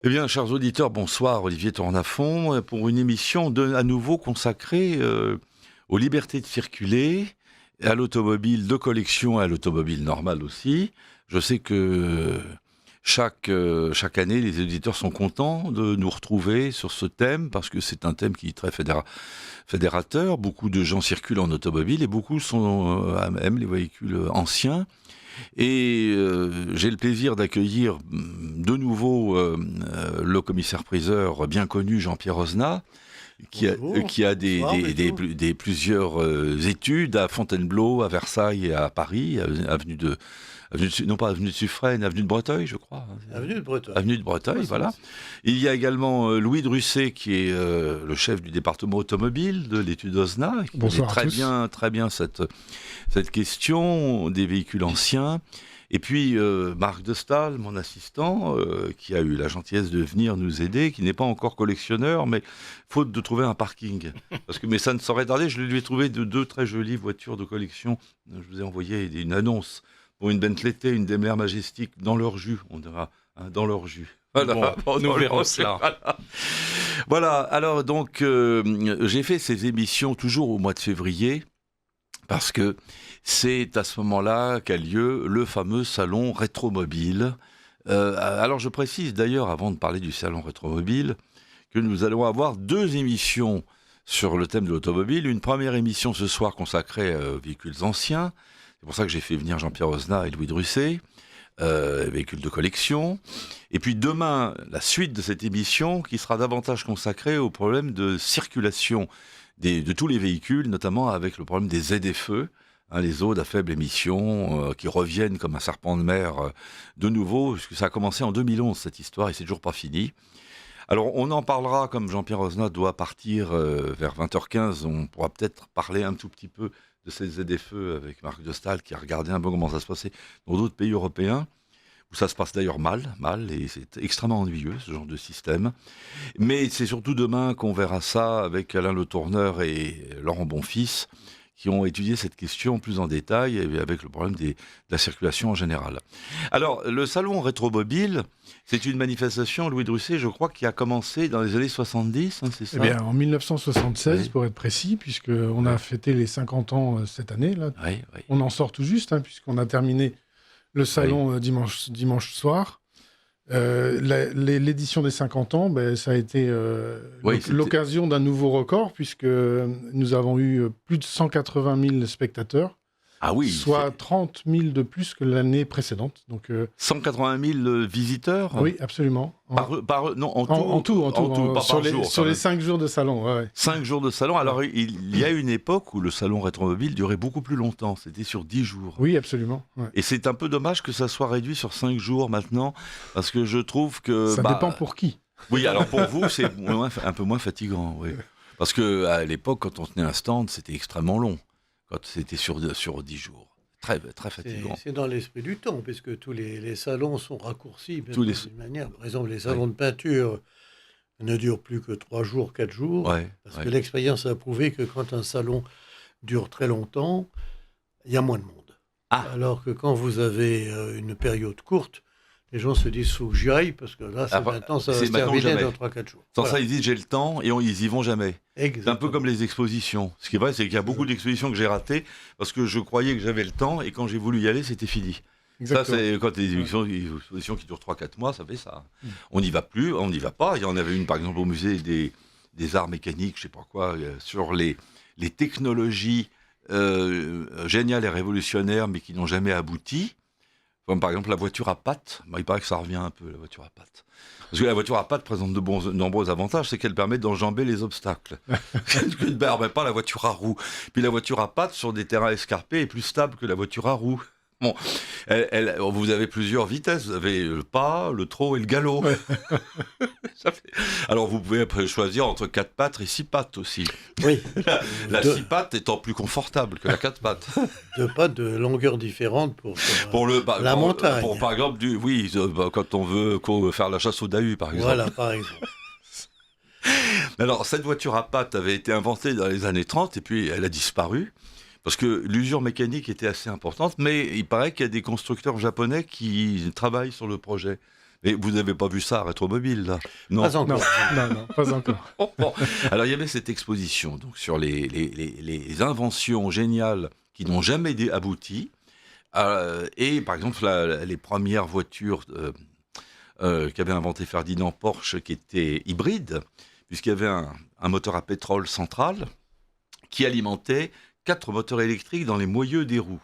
Eh bien, chers auditeurs, bonsoir, Olivier Tornafond, pour une émission à nouveau consacrée aux libertés de circuler, à l'automobile de collection et à l'automobile normale aussi. Je sais que chaque année, les auditeurs sont contents de nous retrouver sur ce thème, parce que c'est un thème qui est très fédérateur. Beaucoup de gens circulent en automobile et beaucoup aiment les véhicules anciens. Et j'ai le plaisir d'accueillir de nouveau le commissaire-priseur bien connu Jean-Pierre Ozna, qui a plusieurs études à Fontainebleau, à Versailles et à Paris, non pas avenue de Suffren, avenue de Breteuil, je crois. Avenue de Breteuil. Avenue de Breteuil, voilà. Il y a également Louis Drusset, qui est le chef du département automobile de l'étude Ozna, qui connaît très bien cette question des véhicules anciens. Et puis Marc de Staël, mon assistant, qui a eu la gentillesse de venir nous aider, qui n'est pas encore collectionneur, mais faute de trouver un parking. Mais ça ne saurait tarder, je lui ai trouvé deux très jolies voitures de collection. Je vous ai envoyé une annonce pour une Bentley T, une Daimler Majestic, dans leur jus, on dira, hein, dans leur jus. Voilà, nous verrons cela. Voilà, alors donc, j'ai fait ces émissions toujours au mois de février, parce que c'est à ce moment-là qu'a lieu le fameux salon Rétromobile. Alors je précise d'ailleurs, avant de parler du salon Rétromobile, que nous allons avoir deux émissions sur le thème de l'automobile. Une première émission ce soir consacrée aux véhicules anciens. C'est pour ça que j'ai fait venir Jean-Pierre Ozna et Louis Drusset, véhicules de collection. Et puis demain, la suite de cette émission qui sera davantage consacrée au problème de circulation de tous les véhicules, notamment avec le problème des ZFE, les zones à faible émission, qui reviennent comme un serpent de mer de nouveau, puisque ça a commencé en 2011 cette histoire et c'est toujours pas fini. Alors on en parlera, comme Jean-Pierre Ozna doit partir vers 20h15, on pourra peut-être parler un tout petit peu de ces ZFE avec Marc de Staël qui a regardé un peu comment ça se passait dans d'autres pays européens, où ça se passe d'ailleurs mal, et c'est extrêmement ennuyeux ce genre de système. Mais c'est surtout demain qu'on verra ça avec Alain Le Tourneur et Laurent Bonfils, qui ont étudié cette question plus en détail avec le problème de la circulation en général. Alors, le salon Rétromobile, c'est une manifestation, Louis Drusset, je crois, qui a commencé dans les années 70, c'est ça ? Eh bien, en 1976, pour être précis, puisqu'on a fêté les 50 ans cette année. Là. Oui. On en sort tout juste, puisqu'on a terminé le salon dimanche soir. L'édition des 50 ans, ça a été l'occasion d'un nouveau record, puisque nous avons eu plus de 180 000 spectateurs, soit 30 000 de plus que l'année précédente. Donc, 180 000 visiteurs ? Oui, absolument. En tout, sur les 5 jours de salon. Ouais. 5 jours de salon. Alors, il y a une époque où le salon Rétromobile durait beaucoup plus longtemps. C'était sur 10 jours. Oui, absolument. Ouais. Et c'est un peu dommage que ça soit réduit sur 5 jours maintenant, parce que je trouve que... Ça dépend pour qui. Oui, alors pour vous, c'est un peu moins fatigant. Oui. Parce qu'à l'époque, quand on tenait un stand, c'était extrêmement long. Quand c'était sur 10 jours. Très, très fatigant. C'est dans l'esprit du temps, puisque tous les salons sont raccourcis d'une manière. Par exemple, les salons de peinture ne durent plus que 3 jours, 4 jours, parce que l'expérience a prouvé que quand un salon dure très longtemps, il y a moins de monde. Alors que quand vous avez une période courte, les gens se disent, il faut que j'y aille, parce que là, maintenant, ça va se terminer dans 3-4 jours. Sans ça, ils disent, j'ai le temps, et ils y vont jamais. Exactement. C'est un peu comme les expositions. Ce qui est vrai, c'est qu'il y a beaucoup d'expositions que j'ai ratées, parce que je croyais que j'avais le temps, et quand j'ai voulu y aller, c'était fini. Exactement. Ça, c'est quand il y a des expositions qui durent 3-4 mois, ça fait ça. On n'y va plus, on n'y va pas. Il y en avait une, par exemple, au musée des arts mécaniques, je sais pas quoi, sur les technologies géniales et révolutionnaires, mais qui n'ont jamais abouti. Comme par exemple la voiture à pattes. Il paraît que ça revient un peu, la voiture à pattes. Parce que la voiture à pattes présente de nombreux avantages, c'est qu'elle permet d'enjamber les obstacles. Ce ne permet pas la voiture à roues. Puis la voiture à pattes, sur des terrains escarpés, est plus stable que la voiture à roues. Bon, vous avez plusieurs vitesses. Vous avez le pas, le trot et le galop. Ouais. Alors, vous pouvez choisir entre 4 pattes et 6 pattes aussi. Oui. La 6 pattes étant plus confortable que la 4 pattes. 2 pattes de longueur différente pour la montagne. Par exemple, quand on veut faire la chasse au Dahu, par exemple. Voilà, par exemple. Alors, cette voiture à pattes avait été inventée dans les années 30 et puis elle a disparu. Parce que l'usure mécanique était assez importante, mais il paraît qu'il y a des constructeurs japonais qui travaillent sur le projet. Et vous n'avez pas vu ça à Rétromobile, là? Non. Pas encore. Non, pas encore. Bon. Alors, il y avait cette exposition donc, sur les inventions géniales qui n'ont jamais abouti. Et par exemple, les premières voitures qu'avait inventé Ferdinand Porsche, qui étaient hybrides, puisqu'il y avait un moteur à pétrole central qui alimentait 4 moteurs électriques dans les moyeux des roues.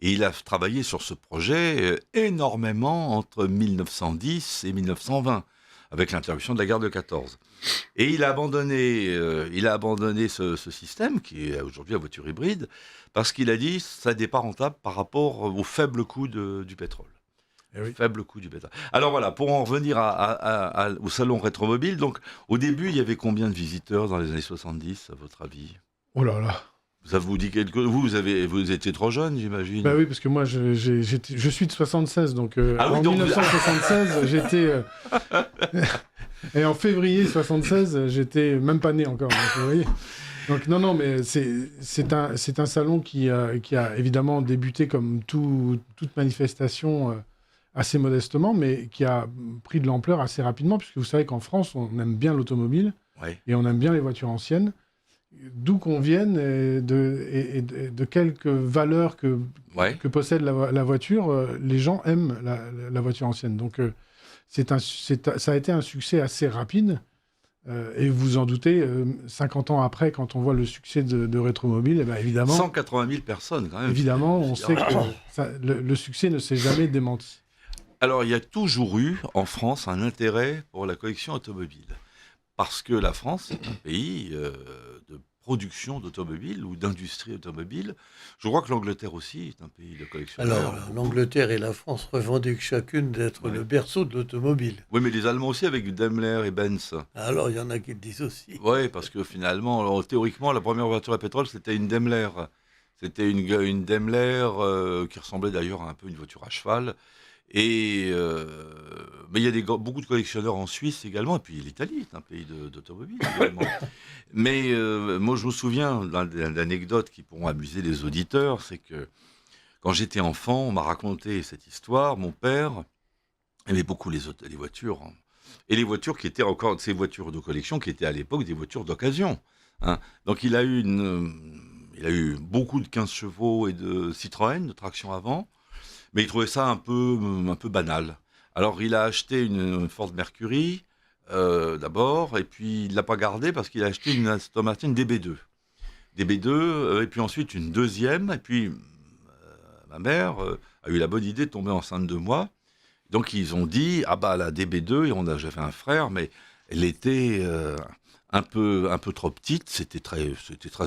Et il a travaillé sur ce projet énormément entre 1910 et 1920, avec l'interruption de la guerre de 14. Et il a abandonné ce système, qui est aujourd'hui la voiture hybride, parce qu'il a dit que ça n'est pas rentable par rapport au faible coût du pétrole. Oui. Faible coût du pétrole. Alors voilà, pour en revenir au salon Rétromobile, donc au début, il y avait combien de visiteurs dans les années 70, à votre avis? Oh là là. Ça vous dit quelque chose? Vous étiez trop jeune, j'imagine. Bah oui, parce que moi, je suis de 76, donc en 1976, j'étais... et en février 76, j'étais même pas né encore, donc, vous voyez. Donc non, mais c'est un salon qui a évidemment débuté comme toute manifestation assez modestement, mais qui a pris de l'ampleur assez rapidement, puisque vous savez qu'en France, on aime bien l'automobile, et on aime bien les voitures anciennes. D'où qu'on vienne et de quelques valeurs que possède la voiture, les gens aiment la voiture ancienne. Donc ça a été un succès assez rapide. Et vous en doutez, 50 ans après, quand on voit le succès de Rétromobile, eh ben évidemment... 180 000 personnes, quand même. Évidemment, on sait que le succès ne s'est jamais démenti. Alors, il y a toujours eu, en France, un intérêt pour la collection automobile. Parce que la France est un pays de production d'automobiles ou d'industrie automobile. Je crois que l'Angleterre aussi est un pays de collectionneurs. Alors, l'Angleterre et la France revendiquent chacune d'être le berceau de l'automobile. Oui, mais les Allemands aussi avec Daimler et Benz. Alors, il y en a qui le disent aussi. Oui, parce que finalement, théoriquement, la première voiture à pétrole, c'était une Daimler. C'était une Daimler qui ressemblait d'ailleurs à un peu une voiture à cheval. Mais il y a beaucoup de collectionneurs en Suisse également, et puis l'Italie est un pays d'automobile également. Mais moi, je me souviens d'anecdotes qui pourront amuser les auditeurs, c'est que quand j'étais enfant, on m'a raconté cette histoire. Mon père aimait beaucoup les voitures, hein, et les voitures qui étaient encore ces voitures de collection, qui étaient à l'époque des voitures d'occasion. Hein. Donc il a eu beaucoup de 15 chevaux et de Citroën, de traction avant. Mais il trouvait ça un peu banal. Alors, il a acheté une Ford Mercury, d'abord, et puis il ne l'a pas gardée parce qu'il a acheté une Aston Martin DB2. DB2, et puis ensuite une deuxième, et puis ma mère a eu la bonne idée de tomber enceinte de moi. Donc, ils ont dit, la DB2, et j'avais un frère, mais elle était un peu trop petite, c'était très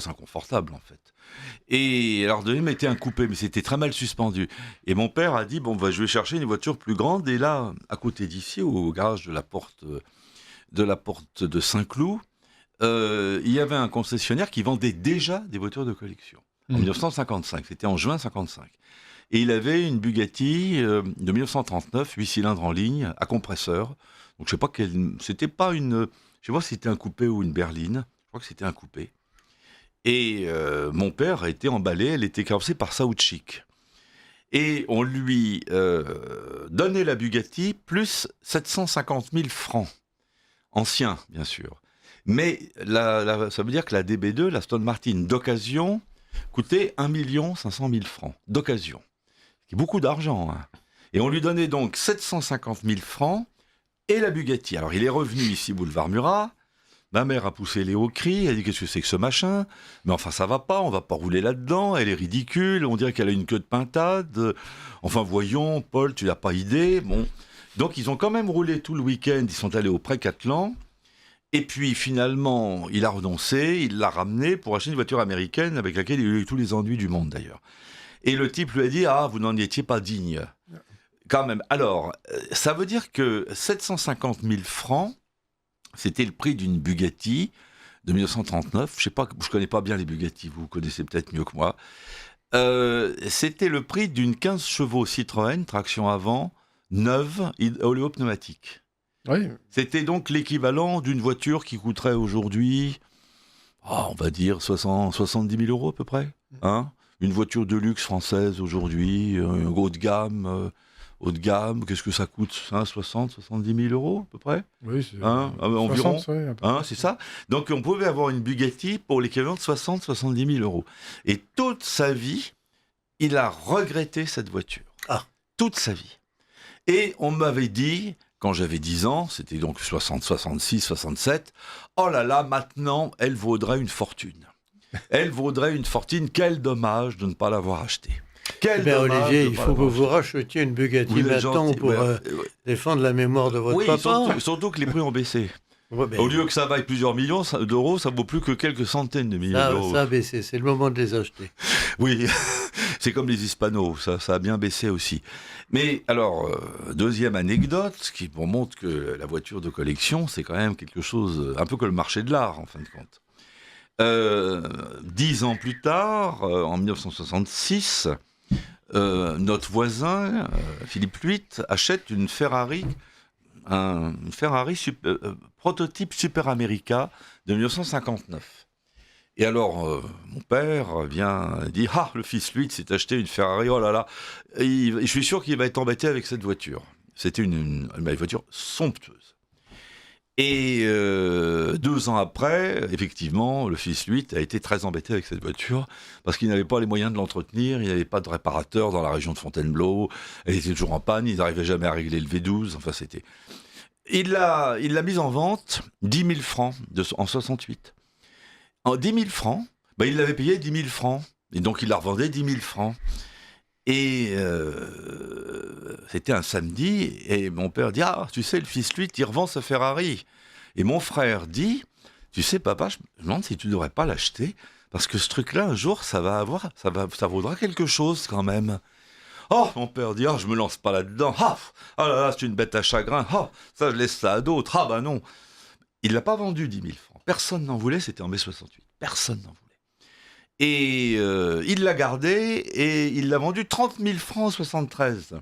inconfortable, en fait. Et alors, de même, était un coupé, mais c'était très mal suspendu. Et mon père a dit, je vais chercher une voiture plus grande. Et là, à côté d'ici, au garage de la porte de Saint-Cloud, il y avait un concessionnaire qui vendait déjà des voitures de collection. En 1955, c'était en juin 1955. Et il avait une Bugatti de 1939, 8 cylindres en ligne, à compresseur. Donc, je sais pas si c'était un coupé ou une berline. Je crois que c'était un coupé. Et mon père a été emballé, elle était carrossée par Saoutchik. Et on lui donnait la Bugatti plus 750 000 francs. Anciens, bien sûr. Mais ça veut dire que la DB2, la Aston Martin d'occasion, coûtait 1 500 000 francs. D'occasion. C'est beaucoup d'argent. Hein. Et on lui donnait donc 750 000 francs et la Bugatti. Alors il est revenu ici, boulevard Murat. Ma mère a poussé Léo au cri, elle a dit « Qu'est-ce que c'est que ce machin ? Mais enfin, ça va pas, on va pas rouler là-dedans, elle est ridicule, on dirait qu'elle a une queue de pintade. Enfin, voyons, Paul, tu n'as pas idée. » Bon. Donc, ils ont quand même roulé tout le week-end, ils sont allés au Pré-Cattelan. Et puis, finalement, il a renoncé, il l'a ramené pour acheter une voiture américaine avec laquelle il a eu tous les ennuis du monde, d'ailleurs. Et le type lui a dit « Ah, vous n'en étiez pas digne. » Quand même. Alors, ça veut dire que 750 000 francs, c'était le prix d'une Bugatti de 1939. Je ne connais pas bien les Bugatti, vous connaissez peut-être mieux que moi. C'était le prix d'une 15 chevaux Citroën, traction avant, neuve, oléopneumatique. Oui. C'était donc l'équivalent d'une voiture qui coûterait aujourd'hui, on va dire 70 000 euros à peu près. Hein, une voiture de luxe française aujourd'hui, haut de gamme. haut de gamme, qu'est-ce que ça coûte 60, 70 000 euros à peu près? Oui, c'est environ. 60, ouais, c'est ça. Donc on pouvait avoir une Bugatti pour l'équivalent de 60, 70 000 euros. Et toute sa vie, il a regretté cette voiture. Toute sa vie. Et on m'avait dit, quand j'avais 10 ans, c'était donc 60, 66, 67, oh là là, maintenant, elle vaudrait une fortune. Elle vaudrait une fortune, quel dommage de ne pas l'avoir achetée. Olivier, il faut que vous rachetiez une Bugatti maintenant pour défendre la mémoire de votre papa. Surtout que les prix ont baissé. Au lieu que ça vaille plusieurs millions d'euros, ça vaut plus que quelques centaines de millions d'euros. Ça a baissé, c'est le moment de les acheter. Oui, c'est comme les Hispanos, ça a bien baissé aussi. Mais alors, deuxième anecdote, qui montre que la voiture de collection, c'est quand même quelque chose, un peu comme le marché de l'art, en fin de compte. 10 ans plus tard, en 1966, notre voisin, Philippe Luit, achète une Ferrari, prototype Super America de 1959. Et alors, mon père vient dire « Ah, le fils Luit s'est acheté une Ferrari, oh là là !» Je suis sûr qu'il va être embêté avec cette voiture. C'était une voiture somptueuse. Et 2 ans après, effectivement, le fils Luit a été très embêté avec cette voiture parce qu'il n'avait pas les moyens de l'entretenir, il n'y avait pas de réparateur dans la région de Fontainebleau, elle était toujours en panne, ils n'arrivaient jamais à régler le V12, enfin c'était... Il l'a mise en vente 10 000 francs en 68. En 10 000 francs, il l'avait payé 10 000 francs, et donc il la revendait 10 000 francs. Et c'était un samedi, et mon père dit « Ah, tu sais, le fils Luit, il revend sa Ferrari. » Et mon frère dit « Tu sais, papa, je me demande si tu ne devrais pas l'acheter, parce que ce truc-là, un jour, ça vaudra quelque chose quand même. » Oh, mon père dit « Ah, je me lance pas là-dedans. Ah là là, c'est une bête à chagrin. Ah, ça, je laisse ça à d'autres. Ah, non. » Il ne l'a pas vendu 10 000 francs. Personne n'en voulait, c'était en mai 68. Personne n'en voulait. Et il l'a gardé et il l'a vendu 30 000 francs en 73.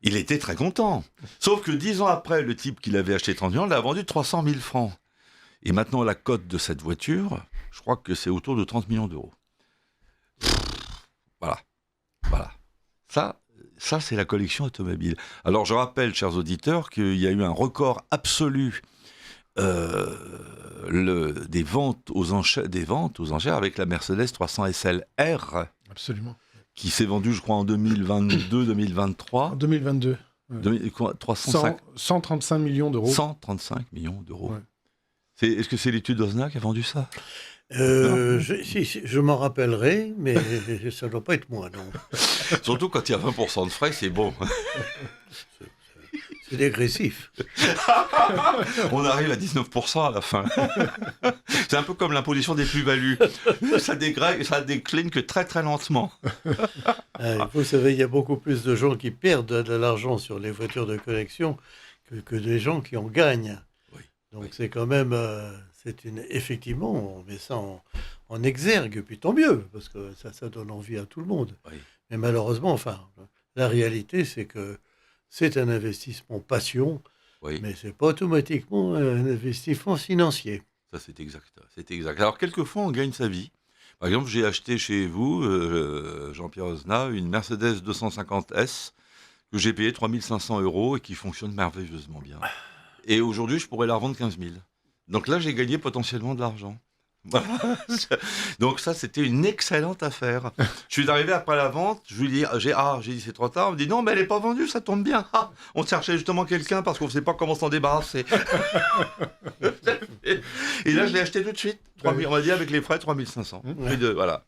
Il était très content. Sauf que 10 ans après, le type qui l'avait acheté 30 000 francs l'a vendu 300 000 francs. Et maintenant, la cote de cette voiture, je crois que c'est autour de 30 millions d'euros. Voilà. Ça, c'est la collection automobile. Alors, je rappelle, chers auditeurs, qu'il y a eu un record absolu des ventes aux enchères avec la Mercedes 300 SL-R. Absolument. Qui s'est vendue, je crois, en 2022-2023. En 2022. Ouais. 135 millions d'euros. 135 millions d'euros. Ouais. Est-ce que c'est l'étude d'Osna qui a vendu ça? Je m'en rappellerai, mais ça ne doit pas être moi, non. Surtout quand il y a 20% de frais, c'est bon. C'est dégressif. On arrive à 19% à la fin. C'est un peu comme l'imposition des plus-values. Ça décline que très très lentement. Vous savez, il y a beaucoup plus de gens qui perdent de l'argent sur les voitures de collection que des gens qui en gagnent. Oui. Donc c'est quand même... effectivement, on met ça en exergue, puis tant mieux, parce que ça donne envie à tout le monde. Oui. Mais malheureusement, la réalité, c'est que c'est un investissement passion, mais ce n'est pas automatiquement un investissement financier. Ça, c'est exact. Alors, quelquefois, on gagne sa vie. Par exemple, j'ai acheté chez vous, Jean-Pierre Osna, une Mercedes 250S que j'ai payée 3 500 € et qui fonctionne merveilleusement bien. Et aujourd'hui, je pourrais la revendre 15 000. Donc là, j'ai gagné potentiellement de l'argent. Donc ça, c'était une excellente affaire. Je suis arrivé après la vente, je lui dis, j'ai dit c'est trop tard. On me dit non, mais elle n'est pas vendue, ça tombe bien. On cherchait justement quelqu'un parce qu'on ne sait pas comment s'en débarrasser. Et là, je l'ai acheté tout de suite. 3 000, on m'a dit avec les frais 3 500. Voilà,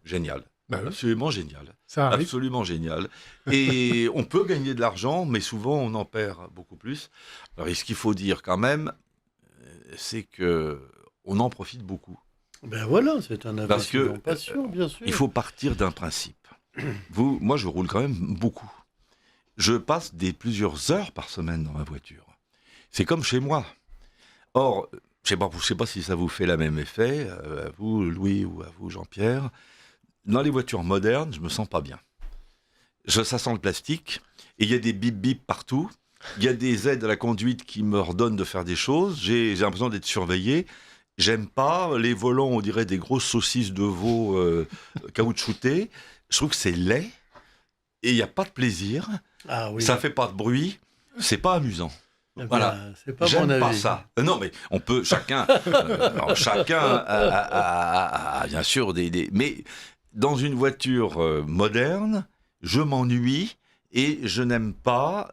génial. Absolument génial. Absolument génial. Et on peut gagner de l'argent, mais souvent on en perd beaucoup plus. Alors, ce qu'il faut dire quand même, c'est que on en profite beaucoup. Ben voilà, c'est un investissement en passion, bien sûr. Il faut partir d'un principe. Moi, je roule quand même beaucoup. Je passe plusieurs heures par semaine dans ma voiture. C'est comme chez moi. Or, je ne sais pas si ça vous fait le même effet, à vous, Louis, ou à vous, Jean-Pierre. Dans les voitures modernes, je me sens pas bien. Ça sent le plastique, et il y a des bip-bip partout. Il y a des aides à la conduite qui me ordonnent de faire des choses. J'ai l'impression d'être surveillé. J'aime pas les volants, on dirait des grosses saucisses de veau caoutchoutées. Je trouve que c'est laid et il n'y a pas de plaisir. Ah oui. Ça fait pas de bruit, c'est pas amusant. Voilà, c'est pas j'aime mon avis. pas ça. Non, mais on peut, chacun a bien sûr mais dans une voiture moderne, je m'ennuie et je n'aime pas.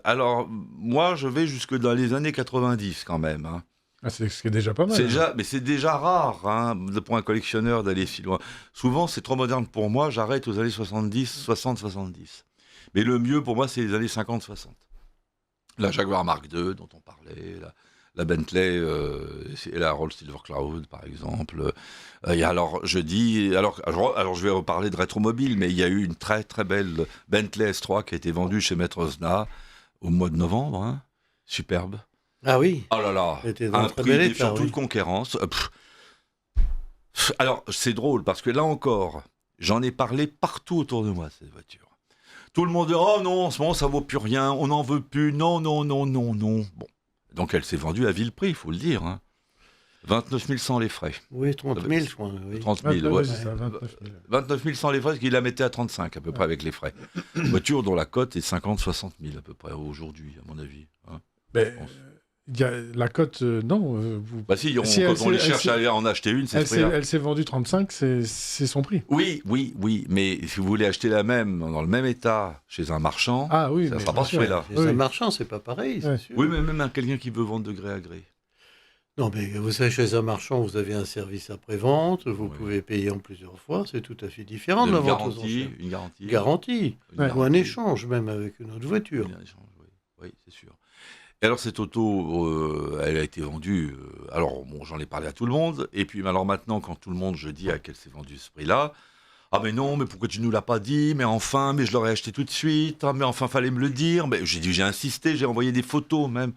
Alors, moi, je vais jusque dans les années 90 quand même. Hein. Ah, c'est ce qui est déjà pas mal. Mais c'est déjà rare hein, pour un collectionneur d'aller si loin. Souvent, c'est trop moderne pour moi, j'arrête aux années 70, 60-70. Mais le mieux pour moi, c'est les années 50-60. La Jaguar Mark II dont on parlait, la Bentley et la Rolls Silver Cloud par exemple. Alors je vais reparler de rétromobile, mais il y a eu une très très belle Bentley S3 qui a été vendue chez Maître Osna au mois de novembre, hein. Superbe. Ah oui. Oh là là, un prix sur toute concurrence. Alors c'est drôle parce que là encore, j'en ai parlé partout autour de moi cette voiture. Tout le monde dit « Oh non, en ce moment, ça vaut plus rien, on n'en veut plus, non. » Bon, donc elle s'est vendue à vil prix, il faut le dire. Hein. 29 000 sans les frais. Oui, 30 000, je crois. Oui. 30 000, ouais. C'est ça, 29 000. 29 000 sans les frais, parce qu'il la mettait à 35 à peu près avec les frais. Une voiture dont la cote est 50-60 000 à peu près aujourd'hui, à mon avis. Hein, y a la cote, non. Bah si, quand on les cherche à en acheter une, c'est ce prix-là. Elle s'est vendue 35, c'est son prix. Oui, mais si vous voulez acheter la même, dans le même état, chez un marchand, ça ne sera pas ce prix-là. Chez un marchand, c'est pas pareil, c'est sûr. Oui, mais même quelqu'un qui veut vendre de gré à gré. Non, mais vous savez, chez un marchand, vous avez un service après-vente, vous pouvez payer en plusieurs fois, c'est tout à fait différent de la vente aux enchères. Une garantie. Garantie. Ou un échange même avec une autre voiture. Un échange, oui, c'est sûr. Et alors cette auto, elle a été vendue, alors bon, j'en ai parlé à tout le monde, et puis alors maintenant quand tout le monde, je dis à quel s'est vendu ce prix-là, ah mais non, mais pourquoi tu nous l'as pas dit, mais enfin, mais je l'aurais acheté tout de suite, ah mais enfin fallait me le dire, mais j'ai insisté, j'ai envoyé des photos même,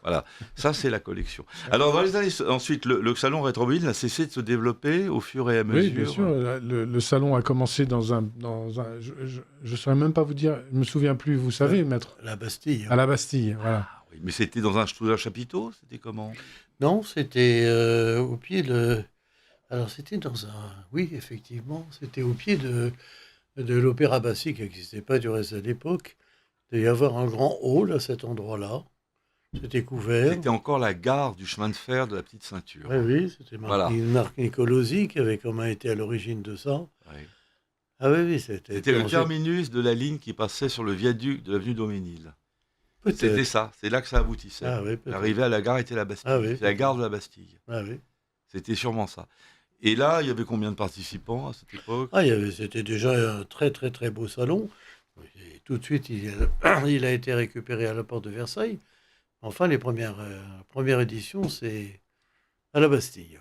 voilà, ça c'est la collection. Alors dans les années, ensuite le salon rétromobile n'a cessé de se développer au fur et à mesure. Oui, bien sûr, le salon a commencé dans un je saurais même pas vous dire, je me souviens plus, vous savez, maître. La Bastille. À la Bastille, voilà. Mais c'était dans un chapiteau, c'était comment? Non, c'était au pied de... Alors c'était dans un... Oui, effectivement, c'était au pied de l'Opéra Bastille, qui n'existait pas du reste à l'époque. Il devait y avoir un grand hall à cet endroit-là. C'était couvert. C'était encore la gare du chemin de fer de la Petite Ceinture. Oui, c'était une marque Nicolosi qui avait comment été à l'origine de ça. Oui. Ah oui, c'était le terminus de la ligne qui passait sur le viaduc de l'avenue Daumesnil. C'était ça, c'est là que ça aboutissait. L'arrivée à la gare était la Bastille. C'est la gare de la Bastille. C'était sûrement ça. Et là, il y avait combien de participants à cette époque? C'était déjà un très très très beau salon. Et tout de suite, il a été récupéré à la porte de Versailles. Enfin, les premières éditions, c'est à la Bastille.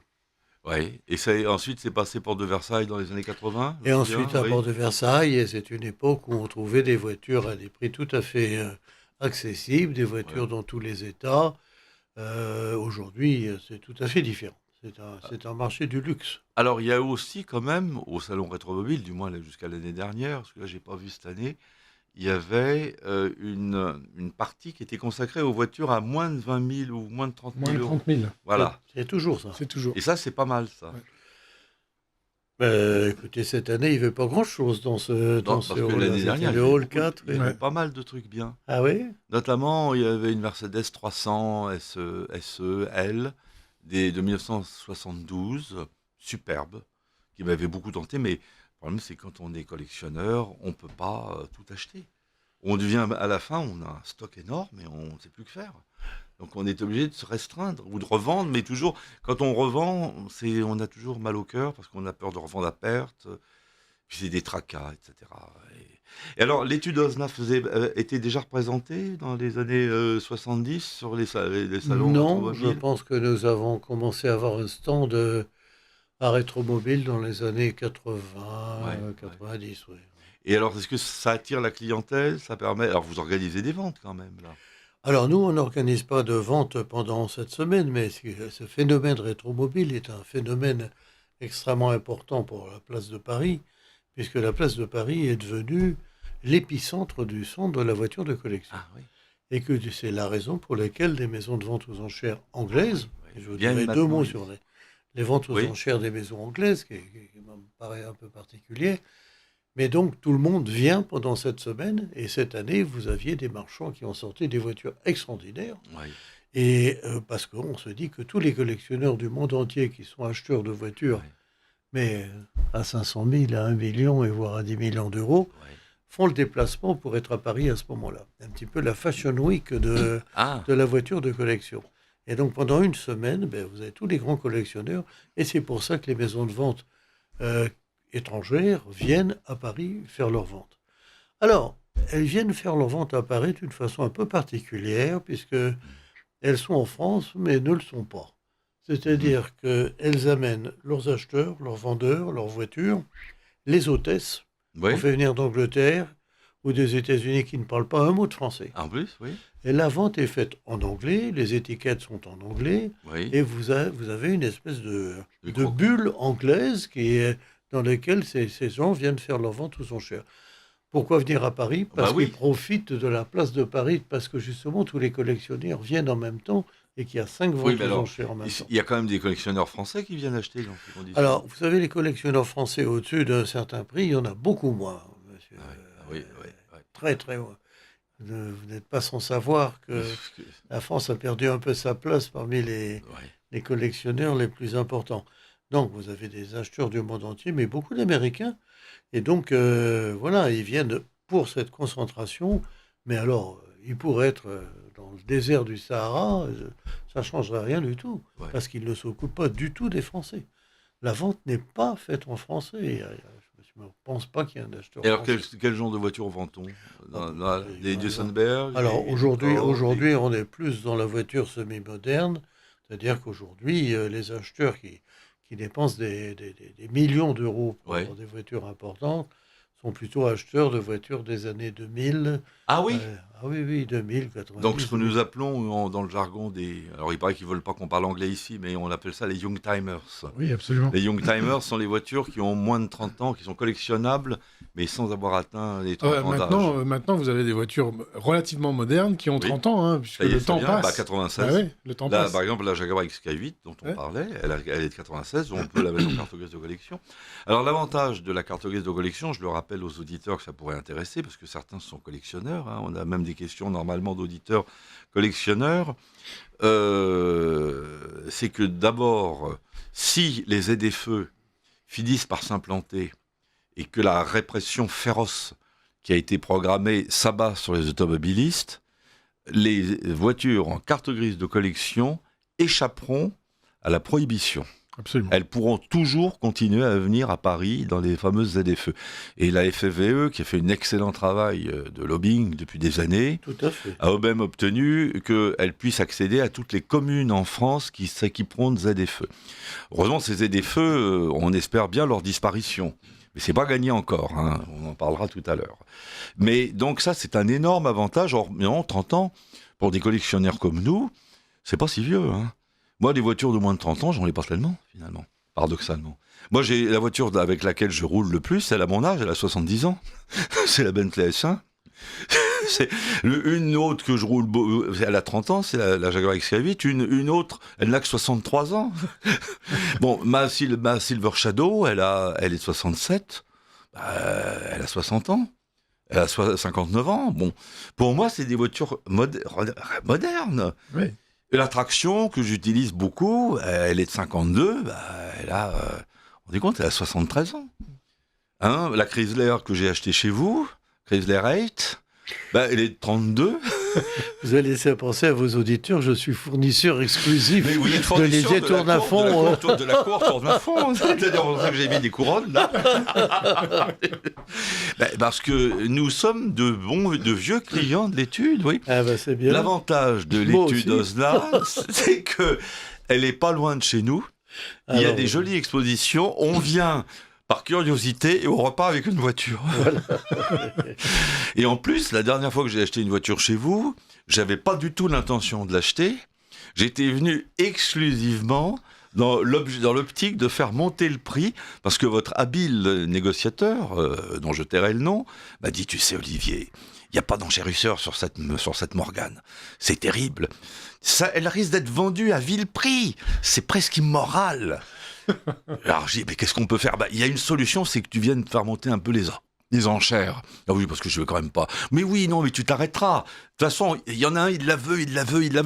Oui, et ensuite c'est passé porte de Versailles dans les années 80. Et ensuite à porte de Versailles, et c'est une époque où on trouvait des voitures à des prix tout à fait accessibles, des voitures dans tous les états. Aujourd'hui, c'est tout à fait différent. C'est un marché du luxe. Alors, il y a aussi quand même, au Salon Rétromobile, du moins jusqu'à l'année dernière, parce que là, je n'ai pas vu cette année, il y avait une partie qui était consacrée aux voitures à moins de 20 000 ou moins de 30 000 euros. 30 000. Voilà. C'est toujours ça. C'est toujours. Et ça, c'est pas mal, ça. Ouais. Écoutez, cette année, il n'y avait pas grand-chose dans ce hall. L'année dernière, le hall 4. Il y avait pas mal de trucs bien. Ah oui? Notamment, il y avait une Mercedes 300 SE-L de 1972, superbe, qui m'avait beaucoup tenté, mais le problème, c'est que quand on est collectionneur, on ne peut pas tout acheter. On devient, à la fin, on a un stock énorme et on ne sait plus que faire. Donc on est obligé de se restreindre ou de revendre, mais toujours, quand on revend, on a toujours mal au cœur parce qu'on a peur de revendre à perte, puis c'est des tracas, etc. Et alors, l'étude Osna était déjà représentée dans les années 70 sur les salons? Non, je pense que nous avons commencé à avoir un stand à Rétromobile dans les années 80, 90. Ouais. Et alors, est-ce que ça attire la clientèle? Ça permet... Alors, vous organisez des ventes quand même, là? Alors, nous, on n'organise pas de vente pendant cette semaine, mais ce phénomène rétromobile est un phénomène extrêmement important pour la place de Paris, puisque la place de Paris est devenue l'épicentre du centre de la voiture de collection. Ah, oui. Et que c'est la raison pour laquelle des maisons de vente aux enchères anglaises, et je vous dirai deux mots sur les ventes aux enchères des maisons anglaises, qui me paraît un peu particulier, Mais donc, tout le monde vient pendant cette semaine. Et cette année, vous aviez des marchands qui ont sorti des voitures extraordinaires. Oui. Et parce qu'on se dit que tous les collectionneurs du monde entier qui sont acheteurs de voitures, mais à 500 000, à 1 million et voire à 10 millions d'euros, font le déplacement pour être à Paris à ce moment-là. Un petit peu la Fashion Week de la voiture de collection. Et donc, pendant une semaine, vous avez tous les grands collectionneurs. Et c'est pour ça que les maisons de vente étrangères viennent à Paris faire leurs ventes. Alors, elles viennent faire leurs ventes à Paris d'une façon un peu particulière, puisque elles sont en France, mais ne le sont pas. C'est-à-dire qu'elles amènent leurs acheteurs, leurs vendeurs, leurs voitures, les hôtesses, qu'on fait venir d'Angleterre ou des États-Unis qui ne parlent pas un mot de français. En plus, oui. Et la vente est faite en anglais, les étiquettes sont en anglais, et vous avez une espèce de bulle anglaise dans laquelle ces gens viennent faire leur vente aux enchères. Pourquoi venir à Paris ? Parce qu'ils profitent de la place de Paris, parce que justement tous les collectionneurs viennent en même temps et qu'il y a 5 ventes aux enchères en même temps. Il y a quand même des collectionneurs français qui viennent acheter dans ces conditions. Alors, vous savez, les collectionneurs français au-dessus d'un certain prix, il y en a beaucoup moins, monsieur. Très, très moins. Vous n'êtes pas sans savoir que la France a perdu un peu sa place parmi les collectionneurs les plus importants. Donc, vous avez des acheteurs du monde entier, mais beaucoup d'Américains. Et donc, ils viennent pour cette concentration. Mais alors, ils pourraient être dans le désert du Sahara, ça ne changerait rien du tout, parce qu'ils ne s'occupent pas du tout des Français. La vente n'est pas faite en français. Je ne pense pas qu'il y ait un acheteur. Et alors, quel genre de voiture vend-on des Duesenberg? Alors, aujourd'hui, on est plus dans la voiture semi-moderne. C'est-à-dire qu'aujourd'hui, les acheteurs qui dépensent des millions d'euros pour des voitures importantes sont plutôt acheteurs de voitures des années 2000. Ah oui oui, 2000, 90. Donc ce que nous appelons dans le jargon alors il paraît qu'ils ne veulent pas qu'on parle anglais ici, mais on appelle ça les Young Timers. Oui, absolument. Les Young Timers sont les voitures qui ont moins de 30 ans, qui sont collectionnables, mais sans avoir atteint les 30 ans d'âge. Maintenant, vous avez des voitures relativement modernes qui ont 30 ans, puisque le temps passe. 96. Le temps passe. Par exemple, la Jaguar XK8 dont on parlait, elle est de 96, on peut la mettre en carte grise de collection. Alors l'avantage de la carte grise de collection, je le rappelle aux auditeurs que ça pourrait intéresser, parce que certains sont collectionneurs, on a même des questions normalement d'auditeurs collectionneurs, c'est que d'abord, si les ZFE finissent par s'implanter et que la répression féroce qui a été programmée s'abat sur les automobilistes, les voitures en carte grise de collection échapperont à la prohibition. Absolument. Elles pourront toujours continuer à venir à Paris dans les fameuses ZFE. Et la FFVE, qui a fait un excellent travail de lobbying depuis des années, a même obtenu qu'elles puissent accéder à toutes les communes en France qui s'équiperont de ZFE. Heureusement, ces ZFE, on espère bien leur disparition. Mais c'est pas gagné encore, on en parlera tout à l'heure. Mais donc ça, c'est un énorme avantage. Or, 30 ans, pour des collectionneurs comme nous, c'est pas si vieux, Moi, des voitures de moins de 30 ans, j'en ai pas tellement, finalement, paradoxalement. Moi, j'ai la voiture avec laquelle je roule le plus, elle a mon âge, elle a 70 ans. C'est la Bentley S1. C'est une autre que je roule, elle a 30 ans, c'est la Jaguar XK8. Une autre, elle n'a que 63 ans. Bon, ma Silver Shadow, elle est de 67. Elle a 60 ans. Elle a 59 ans. Bon, pour moi, c'est des voitures modernes. Oui. Et la traction que j'utilise beaucoup, elle est de 52, elle a 73 ans. La Chrysler que j'ai achetée chez vous, Chrysler 8, elle est de 32. Vous allez laisser penser à vos auditeurs, je suis fournisseur exclusif de l'Hésier Tourne-à-fond. De la cour Tourne-à-fond. C'est pour ça que j'ai mis des couronnes, là. Parce que nous sommes de vieux clients de l'étude, oui. C'est bien. L'avantage de l'étude Osna, c'est qu'elle n'est pas loin de chez nous. Il y a des jolies expositions. On vient par curiosité et on repart avec une voiture. Voilà. Et en plus, la dernière fois que j'ai acheté une voiture chez vous, j'avais pas du tout l'intention de l'acheter. J'étais venu exclusivement dans l'optique de faire monter le prix, parce que votre habile négociateur, dont je tairai le nom, m'a dit, tu sais Olivier, il n'y a pas d'enchérisseur sur cette Morgane. C'est terrible. Elle risque d'être vendue à vil prix. C'est presque immoral. Alors j'ai dit, mais qu'est-ce qu'on peut faire ? Il y a une solution, c'est que tu viennes faire monter un peu les des enchères. Ah oui, parce que je veux quand même pas. Mais oui, non, mais tu t'arrêteras. De toute façon, il y en a un, il la veut,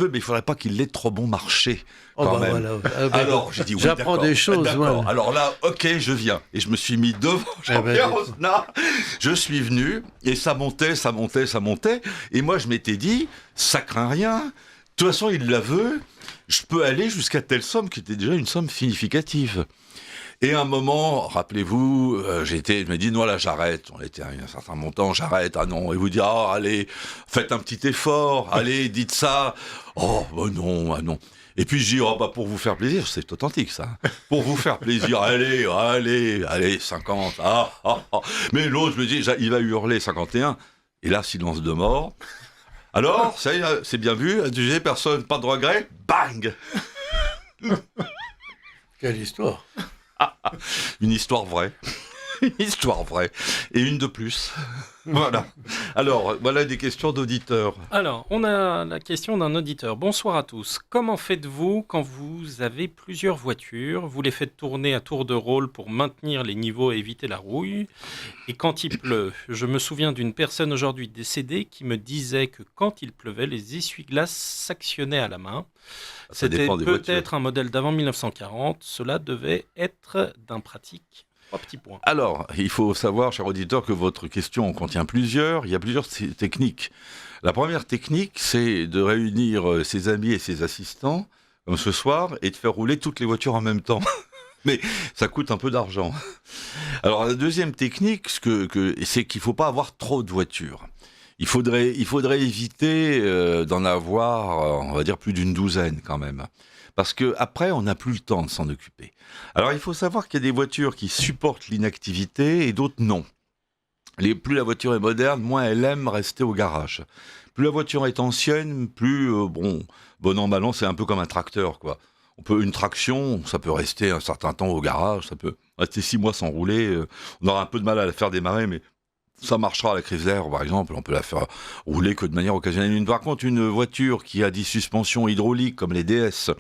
mais il faudrait pas qu'il ait trop bon marché. Quand même. Voilà. Alors, j'ai dit oui, j'apprends des choses. D'accord. Ouais. Alors là, ok, je viens. Et je me suis mis devant Jean-Pierre Osnard. Je suis venu, et ça montait. Et moi, je m'étais dit, ça craint rien. De toute façon, il la veut. Je peux aller jusqu'à telle somme, qui était déjà une somme significative. Et à un moment, rappelez-vous, je me dis, non, là, j'arrête. On était à un certain montant, j'arrête. Ah non. Et vous dites, allez, faites un petit effort. Allez, dites ça. Oh, non, ah non. Et puis je dis, pour vous faire plaisir, c'est authentique ça. Pour vous faire plaisir, allez, 50. Mais l'autre, je me dis, il va hurler 51. Et là, silence de mort. Alors, ça y est, c'est bien vu, adjugé, personne, pas de regret. Bang. Quelle histoire. Une histoire vraie. Une histoire vraie. Et une de plus. Voilà. Alors, voilà des questions d'auditeurs. Alors, on a la question d'un auditeur. Bonsoir à tous. Comment faites-vous quand vous avez plusieurs voitures ? Vous les faites tourner à tour de rôle pour maintenir les niveaux et éviter la rouille ? Et quand il pleut ? Je me souviens d'une personne aujourd'hui décédée qui me disait que quand il pleuvait, les essuie-glaces s'actionnaient à la main. C'était peut-être un modèle d'avant 1940. Cela devait être d'un pratique. 3 petits points. Alors, il faut savoir, cher auditeur, que votre question en contient plusieurs. Il y a plusieurs techniques. La première technique, c'est de réunir ses amis et ses assistants, comme ce soir, et de faire rouler toutes les voitures en même temps. Mais ça coûte un peu d'argent. Alors, la deuxième technique, c'est qu'il ne faut pas avoir trop de voitures. Il faudrait éviter d'en avoir, on va dire, plus d'une douzaine quand même. Parce qu'après, on n'a plus le temps de s'en occuper. Alors, il faut savoir qu'il y a des voitures qui supportent l'inactivité et d'autres non. Plus la voiture est moderne, moins elle aime rester au garage. Plus la voiture est ancienne, plus, bon an, mal an, c'est un peu comme un tracteur, quoi. Une traction, ça peut rester un certain temps au garage, ça peut rester 6 mois sans rouler. On aura un peu de mal à la faire démarrer, mais ça marchera à la Chrysler, par exemple. On peut la faire rouler que de manière occasionnelle. Par contre, une voiture qui a des suspensions hydrauliques, comme les DS,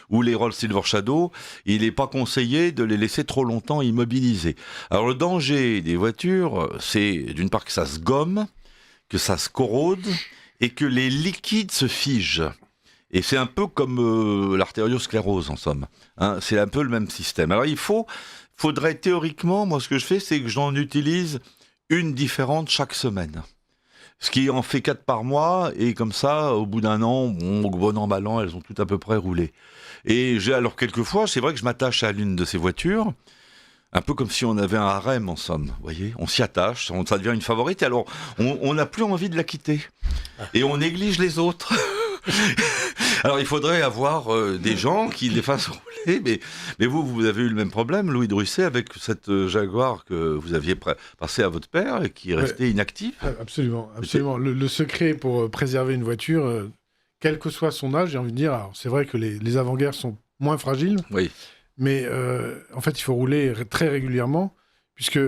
ou les Rolls Silver Shadow, il n'est pas conseillé de les laisser trop longtemps immobilisés. Alors le danger des voitures, c'est d'une part que ça se gomme, que ça se corrode, et que les liquides se figent. Et c'est un peu comme l'artériosclérose, en somme. Hein, c'est un peu le même système. Alors faudrait théoriquement, moi ce que je fais, c'est que j'en utilise une différente chaque semaine. Ce qui en fait 4 par mois, et comme ça, au bout d'un an, bon an, mal an, elles ont toutes à peu près roulé. Et alors quelquefois, c'est vrai que je m'attache à l'une de ces voitures, un peu comme si on avait un harem en somme, vous voyez. On s'y attache, ça devient une favorite, et alors on n'a plus envie de la quitter. Et on néglige les autres. Alors il faudrait avoir des gens qui les fassent rouler, mais vous avez eu le même problème, Louis Drusset, avec cette Jaguar que vous aviez passée à votre père et qui est restée inactive. Absolument. Le secret pour préserver une voiture, quel que soit son âge, j'ai envie de dire, alors, c'est vrai que les avant-guerres sont moins fragiles, oui. Mais en fait il faut rouler très régulièrement, puisque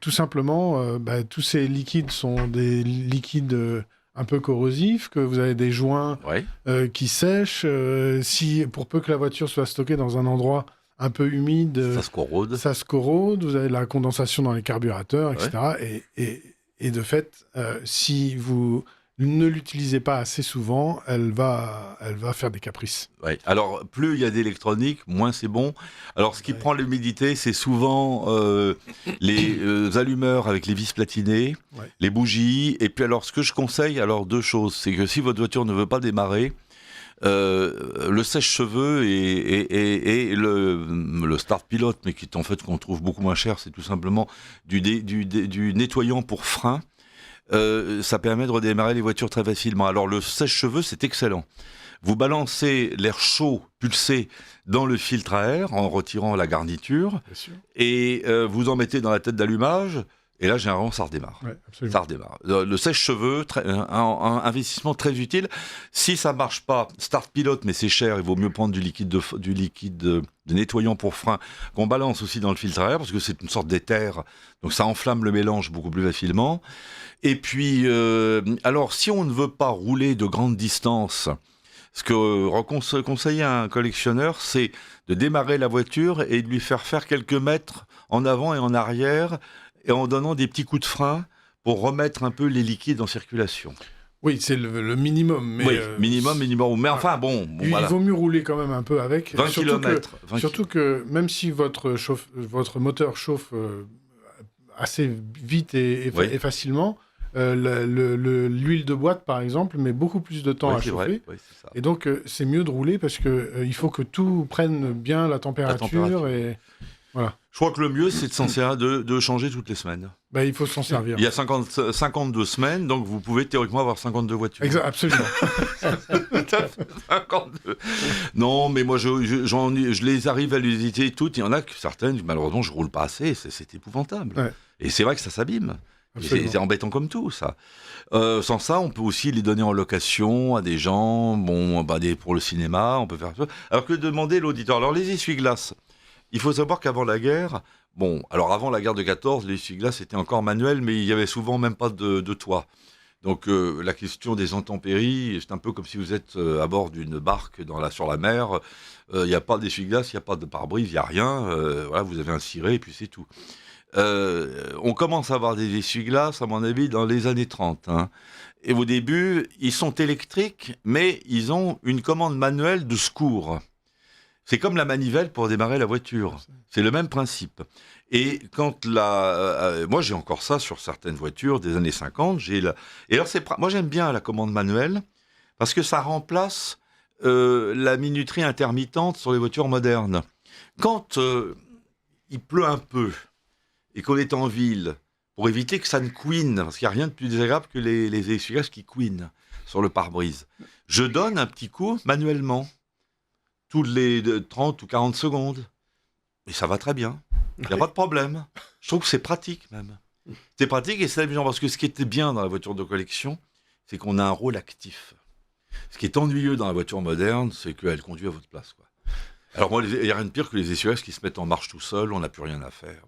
tout simplement, tous ces liquides sont des liquides un peu corrosif, que vous avez des joints qui sèchent. Pour peu que la voiture soit stockée dans un endroit un peu humide, ça se corrode. Vous avez de la condensation dans les carburateurs, etc. Et de fait, si vous ne l'utilisez pas assez souvent, elle va faire des caprices. Ouais. Alors, plus il y a d'électronique, moins c'est bon. Alors, ce qui prend l'humidité, c'est souvent les allumeurs avec les vis platinées, les bougies. Et puis, alors, ce que je conseille, 2 choses. C'est que si votre voiture ne veut pas démarrer, le sèche-cheveux et le start pilot, mais qui est en fait qu'on trouve beaucoup moins cher, c'est tout simplement du nettoyant pour frein. Ça permet de redémarrer les voitures très facilement. Alors le sèche-cheveux, c'est excellent. Vous balancez l'air chaud pulsé dans le filtre à air en retirant la garniture et vous en mettez dans la tête d'allumage et là généralement ça redémarre. Ça redémarre. Le sèche-cheveux, un investissement très utile. Si ça marche pas, start pilot, mais c'est cher, il vaut mieux prendre du liquide de nettoyant pour frein qu'on balance aussi dans le filtre à air parce que c'est une sorte d'éther, donc ça enflamme le mélange beaucoup plus facilement. Et puis, alors, si on ne veut pas rouler de grandes distances, ce que conseiller un collectionneur, c'est de démarrer la voiture et de lui faire quelques mètres en avant et en arrière, et en donnant des petits coups de frein pour remettre un peu les liquides en circulation. Oui, c'est le minimum. Mais oui, minimum. Mais enfin, bon il vaut mieux rouler quand même un peu avec. 20 km. Surtout que même si votre moteur chauffe assez vite et facilement, l'huile de boîte, par exemple, met beaucoup plus de temps à chauffer. Oui, c'est ça. Et donc, c'est mieux de rouler parce qu'il faut que tout prenne bien la température. Et... Voilà. Je crois que le mieux, c'est de changer toutes les semaines. Il faut s'en servir. Il y a 52 semaines, donc vous pouvez théoriquement avoir 52 voitures. Absolument. 52. Non, mais moi, je les arrive à les hésiter toutes. Il y en a certaines, malheureusement, je ne roule pas assez. C'est épouvantable. Ouais. Et c'est vrai que ça s'abîme. C'est embêtant comme tout, ça. Sans ça, on peut aussi les donner en location à des gens, pour le cinéma, on peut faire ça. Alors que demander l'auditeur. Alors, les essuie-glaces. Il faut savoir qu'avant la guerre, avant la guerre de 14, les essuie-glaces étaient encore manuels, mais il y avait souvent même pas de toit. Donc la question des intempéries, c'est un peu comme si vous êtes à bord d'une barque sur la mer. Il n'y a pas d'essuie-glace, il n'y a pas de pare-brise, il n'y a rien. Vous avez un ciré et puis c'est tout. On commence à avoir des essuie-glaces, à mon avis, dans les années 30. Hein. Et au début, ils sont électriques, mais ils ont une commande manuelle de secours. C'est comme la manivelle pour démarrer la voiture. C'est le même principe. Et quand moi, j'ai encore ça sur certaines voitures des années 50. Et alors, moi, j'aime bien la commande manuelle parce que ça remplace la minuterie intermittente sur les voitures modernes. Quand il pleut un peu et qu'on est en ville, pour éviter que ça ne couine, parce qu'il n'y a rien de plus désagréable que les essuie-glaces qui couinent sur le pare-brise, je donne un petit coup manuellement. Toutes les 30 ou 40 secondes. Et ça va très bien. Il n'y a pas de problème. Je trouve que c'est pratique, même. C'est pratique et c'est amusant parce que ce qui était bien dans la voiture de collection, c'est qu'on a un rôle actif. Ce qui est ennuyeux dans la voiture moderne, c'est qu'elle conduit à votre place, quoi. Alors moi, il n'y a rien de pire que les essuie-glaces qui se mettent en marche tout seuls, on n'a plus rien à faire.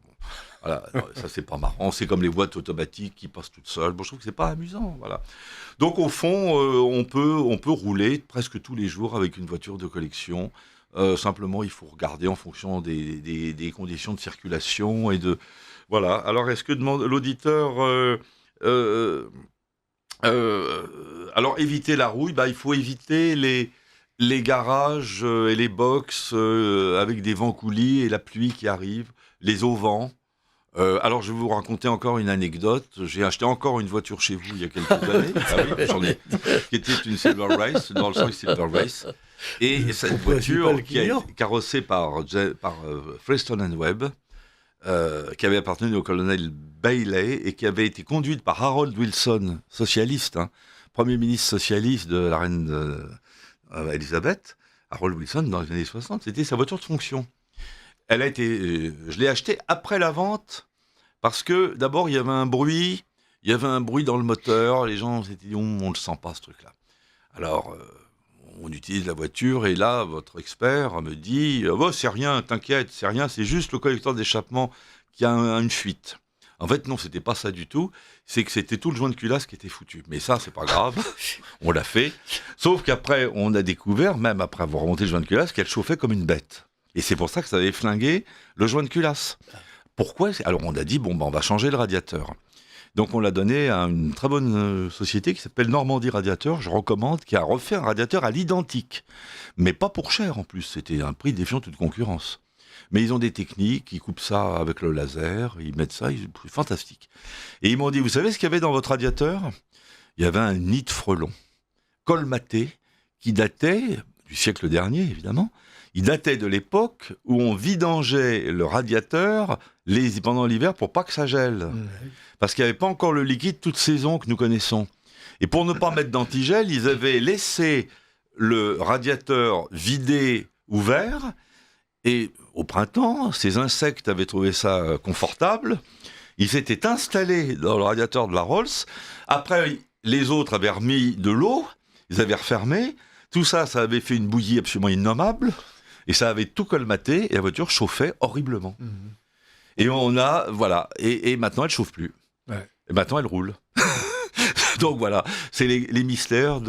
Voilà, ça c'est pas marrant. C'est comme les boîtes automatiques qui passent toutes seules. Je trouve que c'est pas amusant. Voilà. Donc au fond, on peut rouler presque tous les jours avec une voiture de collection. Simplement, il faut regarder en fonction des conditions de circulation et de voilà. Alors est-ce que demande l'auditeur alors éviter la rouille, il faut éviter les garages et les box avec des vents coulis et la pluie qui arrive, les auvents. Alors, je vais vous raconter encore une anecdote. J'ai acheté encore une voiture chez vous il y a quelques années, qui était une Silver Race, dans le sens Silver Race. Et cette voiture qui a été carrossée par Freston & Webb, qui avait appartenu au colonel Bailey et qui avait été conduite par Harold Wilson, socialiste, premier ministre socialiste de la reine Elisabeth. Harold Wilson, dans les années 60, c'était sa voiture de fonction. Je l'ai achetée après la vente parce que d'abord il y avait un bruit dans le moteur, les gens s'étaient dit on le sent pas ce truc-là. Alors on utilise la voiture et là votre expert me dit c'est rien, t'inquiète, c'est rien, c'est juste le collecteur d'échappement qui a une fuite. En fait non, c'était pas ça du tout, c'est que c'était tout le joint de culasse qui était foutu. Mais ça c'est pas grave, on l'a fait. Sauf qu'après on a découvert, même après avoir remonté le joint de culasse, qu'elle chauffait comme une bête. Et c'est pour ça que ça avait flingué le joint de culasse. Pourquoi ? Alors on a dit, on va changer le radiateur. Donc on l'a donné à une très bonne société qui s'appelle Normandie Radiateur, je recommande, qui a refait un radiateur à l'identique. Mais pas pour cher en plus, c'était un prix défiant toute concurrence. Mais ils ont des techniques, ils coupent ça avec le laser, ils mettent ça, c'est fantastique. Et ils m'ont dit, vous savez ce qu'il y avait dans votre radiateur ? Il y avait un nid de frelons, colmaté, qui datait du siècle dernier évidemment. Il datait de l'époque où on vidangeait le radiateur pendant l'hiver pour pas que ça gèle. Parce qu'il n'y avait pas encore le liquide toute saison que nous connaissons. Et pour ne pas mettre d'antigel, ils avaient laissé le radiateur vidé ouvert. Et au printemps, ces insectes avaient trouvé ça confortable. Ils s'étaient installés dans le radiateur de la Rolls. Après, les autres avaient remis de l'eau. Ils avaient refermé. Tout ça, ça avait fait une bouillie absolument innommable. Et ça avait tout colmaté, et la voiture chauffait horriblement. Et on a, voilà, et maintenant elle chauffe plus. Ouais. Et maintenant elle roule. Donc voilà, c'est les mystères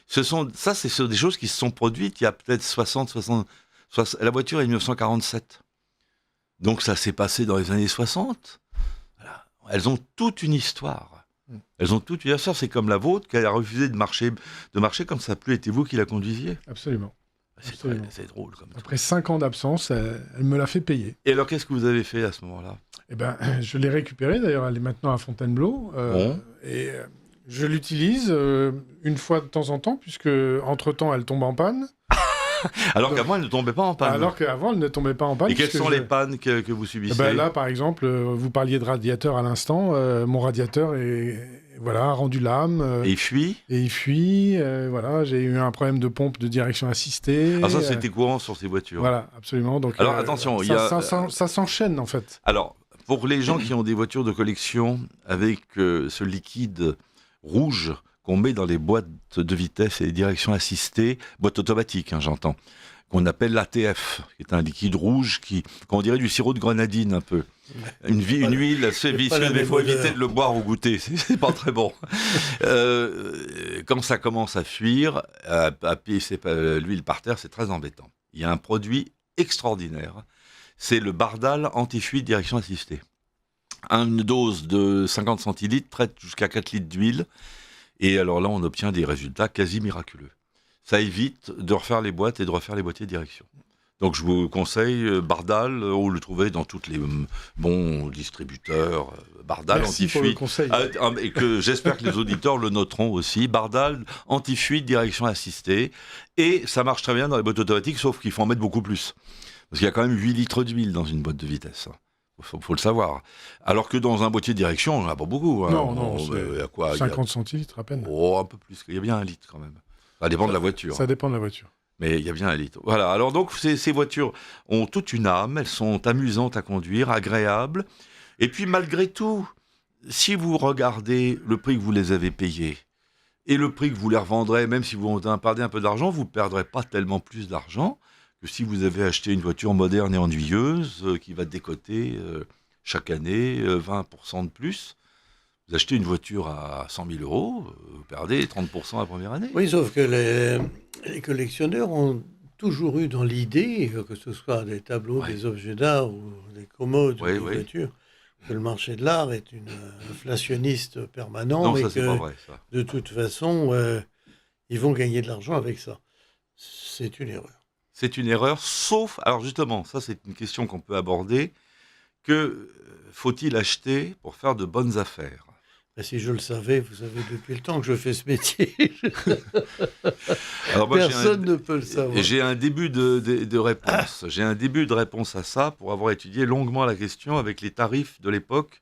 ce sont des choses qui se sont produites il y a peut-être 60, la voiture est de 1947. Donc ça s'est passé dans les années 60. elles ont toute une histoire. Elles ont toute une histoire. C'est comme la vôtre, qui a refusé de marcher comme ça n'a plus été vous qui la conduisiez. Absolument. C'est drôle. Comme Après 5 ans d'absence, elle me l'a fait payer. Et alors, qu'est-ce que vous avez fait à ce moment-là ? Eh ben, je l'ai récupérée. D'ailleurs, elle est maintenant à Fontainebleau. Et je l'utilise une fois de temps en temps, puisque entre-temps, elle tombe en panne. Alors qu'avant, elle ne tombait pas en panne. Alors qu'avant, elle ne tombait pas en panne. Et quelles sont les pannes que vous subissez ? Là, par exemple, vous parliez de radiateur à l'instant. Mon radiateur a rendu l'âme. Et il fuit ? Et il fuit. J'ai eu un problème de pompe de direction assistée. Ah, ça, c'était courant sur ces voitures. Voilà, absolument. Donc, alors, attention, ça s'enchaîne, en fait. Alors, pour les gens qui ont des voitures de collection avec ce liquide rouge qu'on met dans les boîtes de vitesse et les directions assistées, boîte automatique, j'entends, qu'on appelle l'ATF, qui est un liquide rouge qu'on dirait du sirop de grenadine un peu. Une huile assez vicieuse, mais il faut éviter de le boire au goûter, c'est pas très bon. Quand ça commence à fuir, à pisser l'huile par terre, c'est très embêtant. Il y a un produit extraordinaire, c'est le Bardal anti-fuite direction assistée. Une dose de 50 centilitres traite jusqu'à 4 litres d'huile. Et alors là, on obtient des résultats quasi miraculeux. Ça évite de refaire les boîtes et de refaire les boîtiers de direction. Donc je vous conseille Bardal, vous le trouvez dans tous les bons distributeurs. Bardal anti-fuite. Et que j'espère que les auditeurs le noteront aussi. Bardal anti-fuite direction assistée. Et ça marche très bien dans les boîtes automatiques, sauf qu'il faut en mettre beaucoup plus. Parce qu'il y a quand même 8 litres d'huile dans une boîte de vitesse. Faut le savoir. Alors que dans un boîtier de direction, on n'en a pas beaucoup. Non, c'est 50 centilitres à peine. Un peu plus. Il y a bien 1 litre quand même. Ça dépend de la voiture. Ça dépend de la voiture. Mais il y a bien 1 litre. Voilà. Alors donc, ces voitures ont toute une âme. Elles sont amusantes à conduire, agréables. Et puis, malgré tout, si vous regardez le prix que vous les avez payés et le prix que vous les revendrez, même si vous en perdez un peu d'argent, vous ne perdrez pas tellement plus d'argent que si vous avez acheté une voiture moderne et ennuyeuse qui va décoter chaque année 20% de plus. Vous achetez une voiture à 100 000 €, vous perdez 30% la première année. Oui, sauf que les collectionneurs ont toujours eu dans l'idée, que ce soit des tableaux, des objets d'art ou des commodes ou des voitures, que le marché de l'art est inflationniste permanent. Non, et ça, c'est pas vrai, ça. De toute façon, ils vont gagner de l'argent avec ça. C'est une erreur. C'est une erreur, sauf... Alors justement, ça c'est une question qu'on peut aborder. Que faut-il acheter pour faire de bonnes affaires ? Si je le savais, vous savez, depuis le temps que je fais ce métier, alors moi, personne ne peut le savoir. J'ai un début de réponse. J'ai un début de réponse à ça pour avoir étudié longuement la question avec les tarifs de l'époque.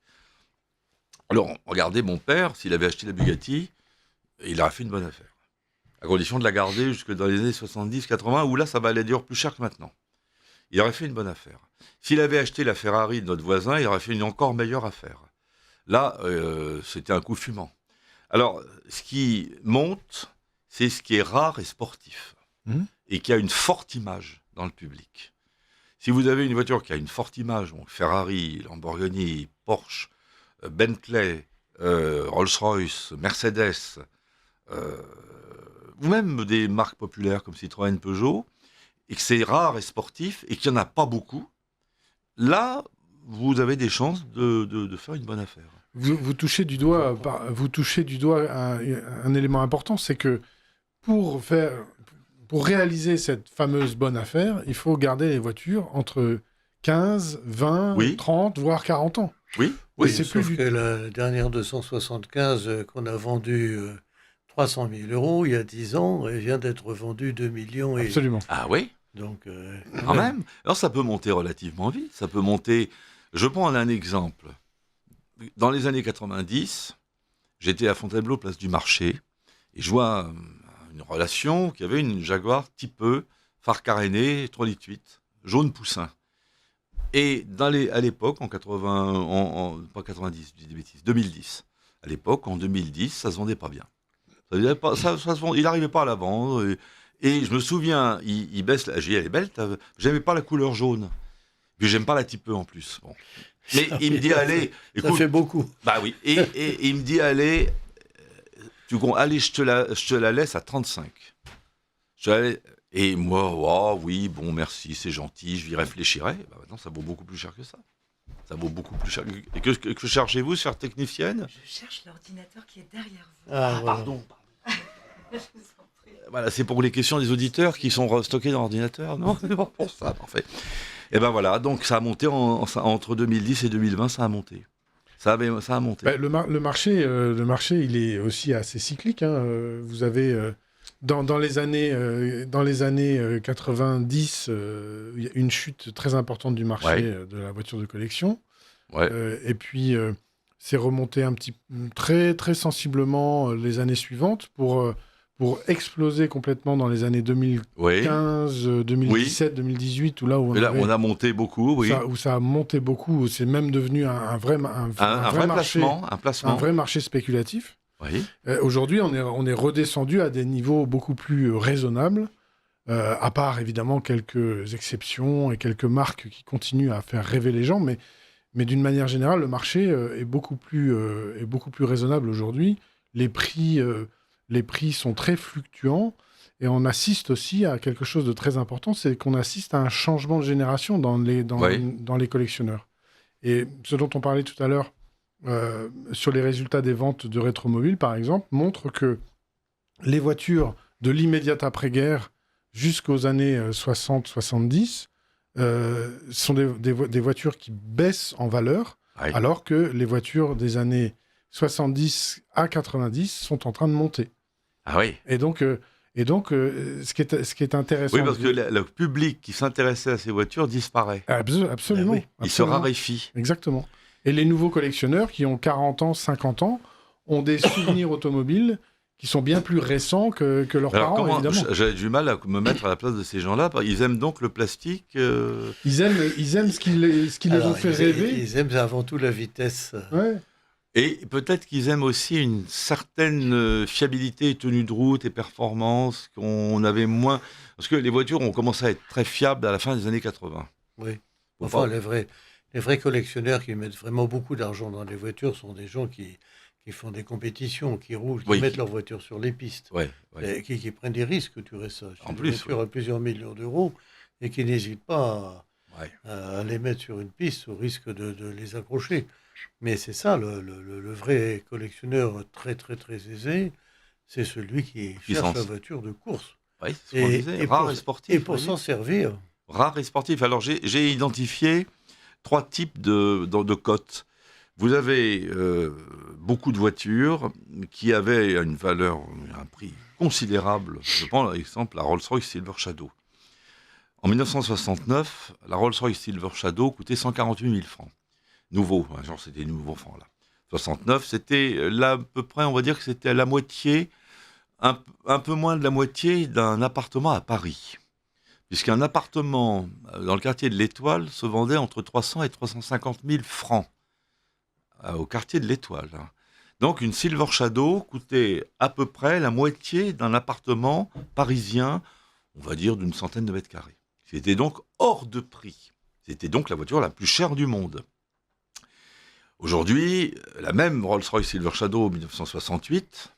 Alors, regardez, mon père, s'il avait acheté la Bugatti, il aurait fait une bonne affaire. À condition de la garder jusque dans les années 70-80, où là, ça va aller d'ailleurs plus cher que maintenant. Il aurait fait une bonne affaire. S'il avait acheté la Ferrari de notre voisin, il aurait fait une encore meilleure affaire. Là, c'était un coup fumant. Alors, ce qui monte, c'est ce qui est rare et sportif, et qui a une forte image dans le public. Si vous avez une voiture qui a une forte image, donc Ferrari, Lamborghini, Porsche, Bentley, Rolls-Royce, Mercedes, ou même des marques populaires comme Citroën, Peugeot, et que c'est rare et sportif, et qu'il n'y en a pas beaucoup, là, vous avez des chances de faire une bonne affaire. Vous touchez du doigt un élément important, c'est que pour réaliser cette fameuse bonne affaire, il faut garder les voitures entre 15, 20, 30, voire 40 ans. Oui, c'est plus que la dernière 275 qu'on a vendue 300 000 € il y a 10 ans, elle vient d'être vendue 2 millions. Absolument. Ah oui ? Donc, quand même. Alors ça peut monter relativement vite. Ça peut monter. Je prends un exemple. Dans les années 90, j'étais à Fontainebleau, place du Marché, et je vois une relation qui avait une Jaguar type E, phare caréné, 3,8 litres, jaune poussin. Et à l'époque, pas 90, je dis des bêtises, 2010. À l'époque, en 2010, ça se vendait pas bien. Il n'arrivait pas à la vendre. Et je me souviens, il baisse. J'ai dit, elle est belle. J'aimais pas la couleur jaune. Puis j'aime pas la type E en plus. Bon. Mais il me dit, allez. Écoute, ça fait beaucoup. Bah oui. Et il me dit, allez, allez, je te la laisse à 35. Et moi, oui, bon, merci, c'est gentil, je y réfléchirai. Bah, maintenant, ça vaut beaucoup plus cher que ça. Ça vaut beaucoup plus cher. Et que cherchez-vous, chère technicienne ? Je cherche l'ordinateur qui est derrière vous. Ah, pardon. Voilà, c'est pour les questions des auditeurs qui sont stockés dans l'ordinateur, non ? C'est pas pour ça, parfait. Et ben voilà, donc ça a monté entre 2010 et 2020, ça a monté. Ça a monté. Le marché, il est aussi assez cyclique. Hein. Vous avez dans les années 90, il y a une chute très importante du marché de la voiture de collection. Ouais. Et puis c'est remonté très très sensiblement les années suivantes pour exploser complètement dans les années 2015, 2017, 2018, où on a monté beaucoup, oui. Où ça a monté beaucoup, où c'est même devenu un vrai marché, un placement. Un vrai marché spéculatif. Oui. Aujourd'hui, on est redescendu à des niveaux beaucoup plus raisonnables, à part évidemment quelques exceptions et quelques marques qui continuent à faire rêver les gens, mais d'une manière générale, le marché est beaucoup plus raisonnable aujourd'hui. Les prix sont très fluctuants et on assiste aussi à quelque chose de très important, c'est qu'on assiste à un changement de génération dans les collectionneurs. Et ce dont on parlait tout à l'heure sur les résultats des ventes de rétromobile, par exemple, montre que les voitures de l'immédiate après-guerre jusqu'aux années 60-70 sont des voitures qui baissent en valeur, alors que les voitures des années 70 à 90 sont en train de monter. Ah oui. Et donc, ce qui est intéressant... Oui, parce que le public qui s'intéressait à ces voitures disparaît. Absolument. Oui. Il se raréfie. Exactement. Et les nouveaux collectionneurs qui ont 40 ans, 50 ans, ont des souvenirs automobiles qui sont bien plus récents que leurs parents, évidemment. J'ai du mal à me mettre à la place de ces gens-là. Ils aiment donc le plastique Ils aiment ce qui les ont fait rêver. Ils aiment avant tout la vitesse. Ouais. Et peut-être qu'ils aiment aussi une certaine fiabilité, tenue de route et performance qu'on avait moins... Parce que les voitures ont commencé à être très fiables à la fin des années 80. Oui. Enfin, les vrais collectionneurs qui mettent vraiment beaucoup d'argent dans les voitures sont des gens qui font des compétitions, qui roulent, qui mettent leur voiture sur les pistes, et qui prennent des risques, tu restes sur des voitures à plusieurs millions d'euros et qui n'hésitent pas à les mettre sur une piste au risque de les accrocher. Mais c'est ça, le vrai collectionneur très très très aisé, c'est celui qui cherche la voiture de course. Oui, c'est ce qu'on disait, rare et sportif. Et pour s'en servir. Rare et sportif. Alors j'ai identifié 3 types de cotes. Vous avez beaucoup de voitures qui avaient une valeur, un prix considérable. Je prends par exemple la Rolls-Royce Silver Shadow. En 1969, la Rolls-Royce Silver Shadow coûtait 148 000 francs. Nouveau, genre c'était nouveau francs là. 69, c'était là à peu près, on va dire que c'était à la moitié, un peu moins de la moitié d'un appartement à Paris. Puisqu'un appartement dans le quartier de l'Étoile se vendait entre 300 et 350 000 francs. Au quartier de l'Étoile. Donc une Silver Shadow coûtait à peu près la moitié d'un appartement parisien, on va dire d'une centaine de mètres carrés. C'était donc hors de prix. C'était donc la voiture la plus chère du monde. Aujourd'hui, la même Rolls-Royce Silver Shadow 1968,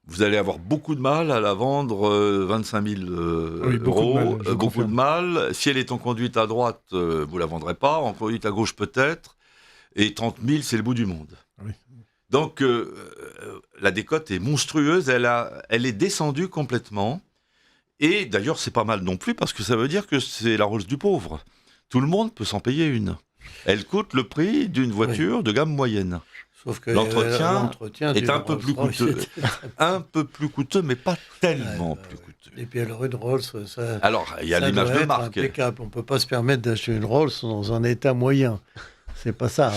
vous allez avoir beaucoup de mal à la vendre 25 000 euros, beaucoup de mal. Si elle est en conduite à droite, vous ne la vendrez pas, en conduite à gauche peut-être, et 30 000, c'est le bout du monde. Oui. Donc, la décote est monstrueuse, elle est descendue complètement, et d'ailleurs, c'est pas mal non plus, parce que ça veut dire que c'est la Rolls du pauvre. Tout le monde peut s'en payer une. Elle coûte le prix d'une voiture de gamme moyenne. Sauf que l'entretien est un peu plus coûteux. Un peu plus coûteux, mais pas tellement plus coûteux. Et puis alors une Rolls, ça... Alors, il y a l'image de marque. Impeccable. On ne peut pas se permettre d'acheter une Rolls dans un état moyen. C'est pas ça.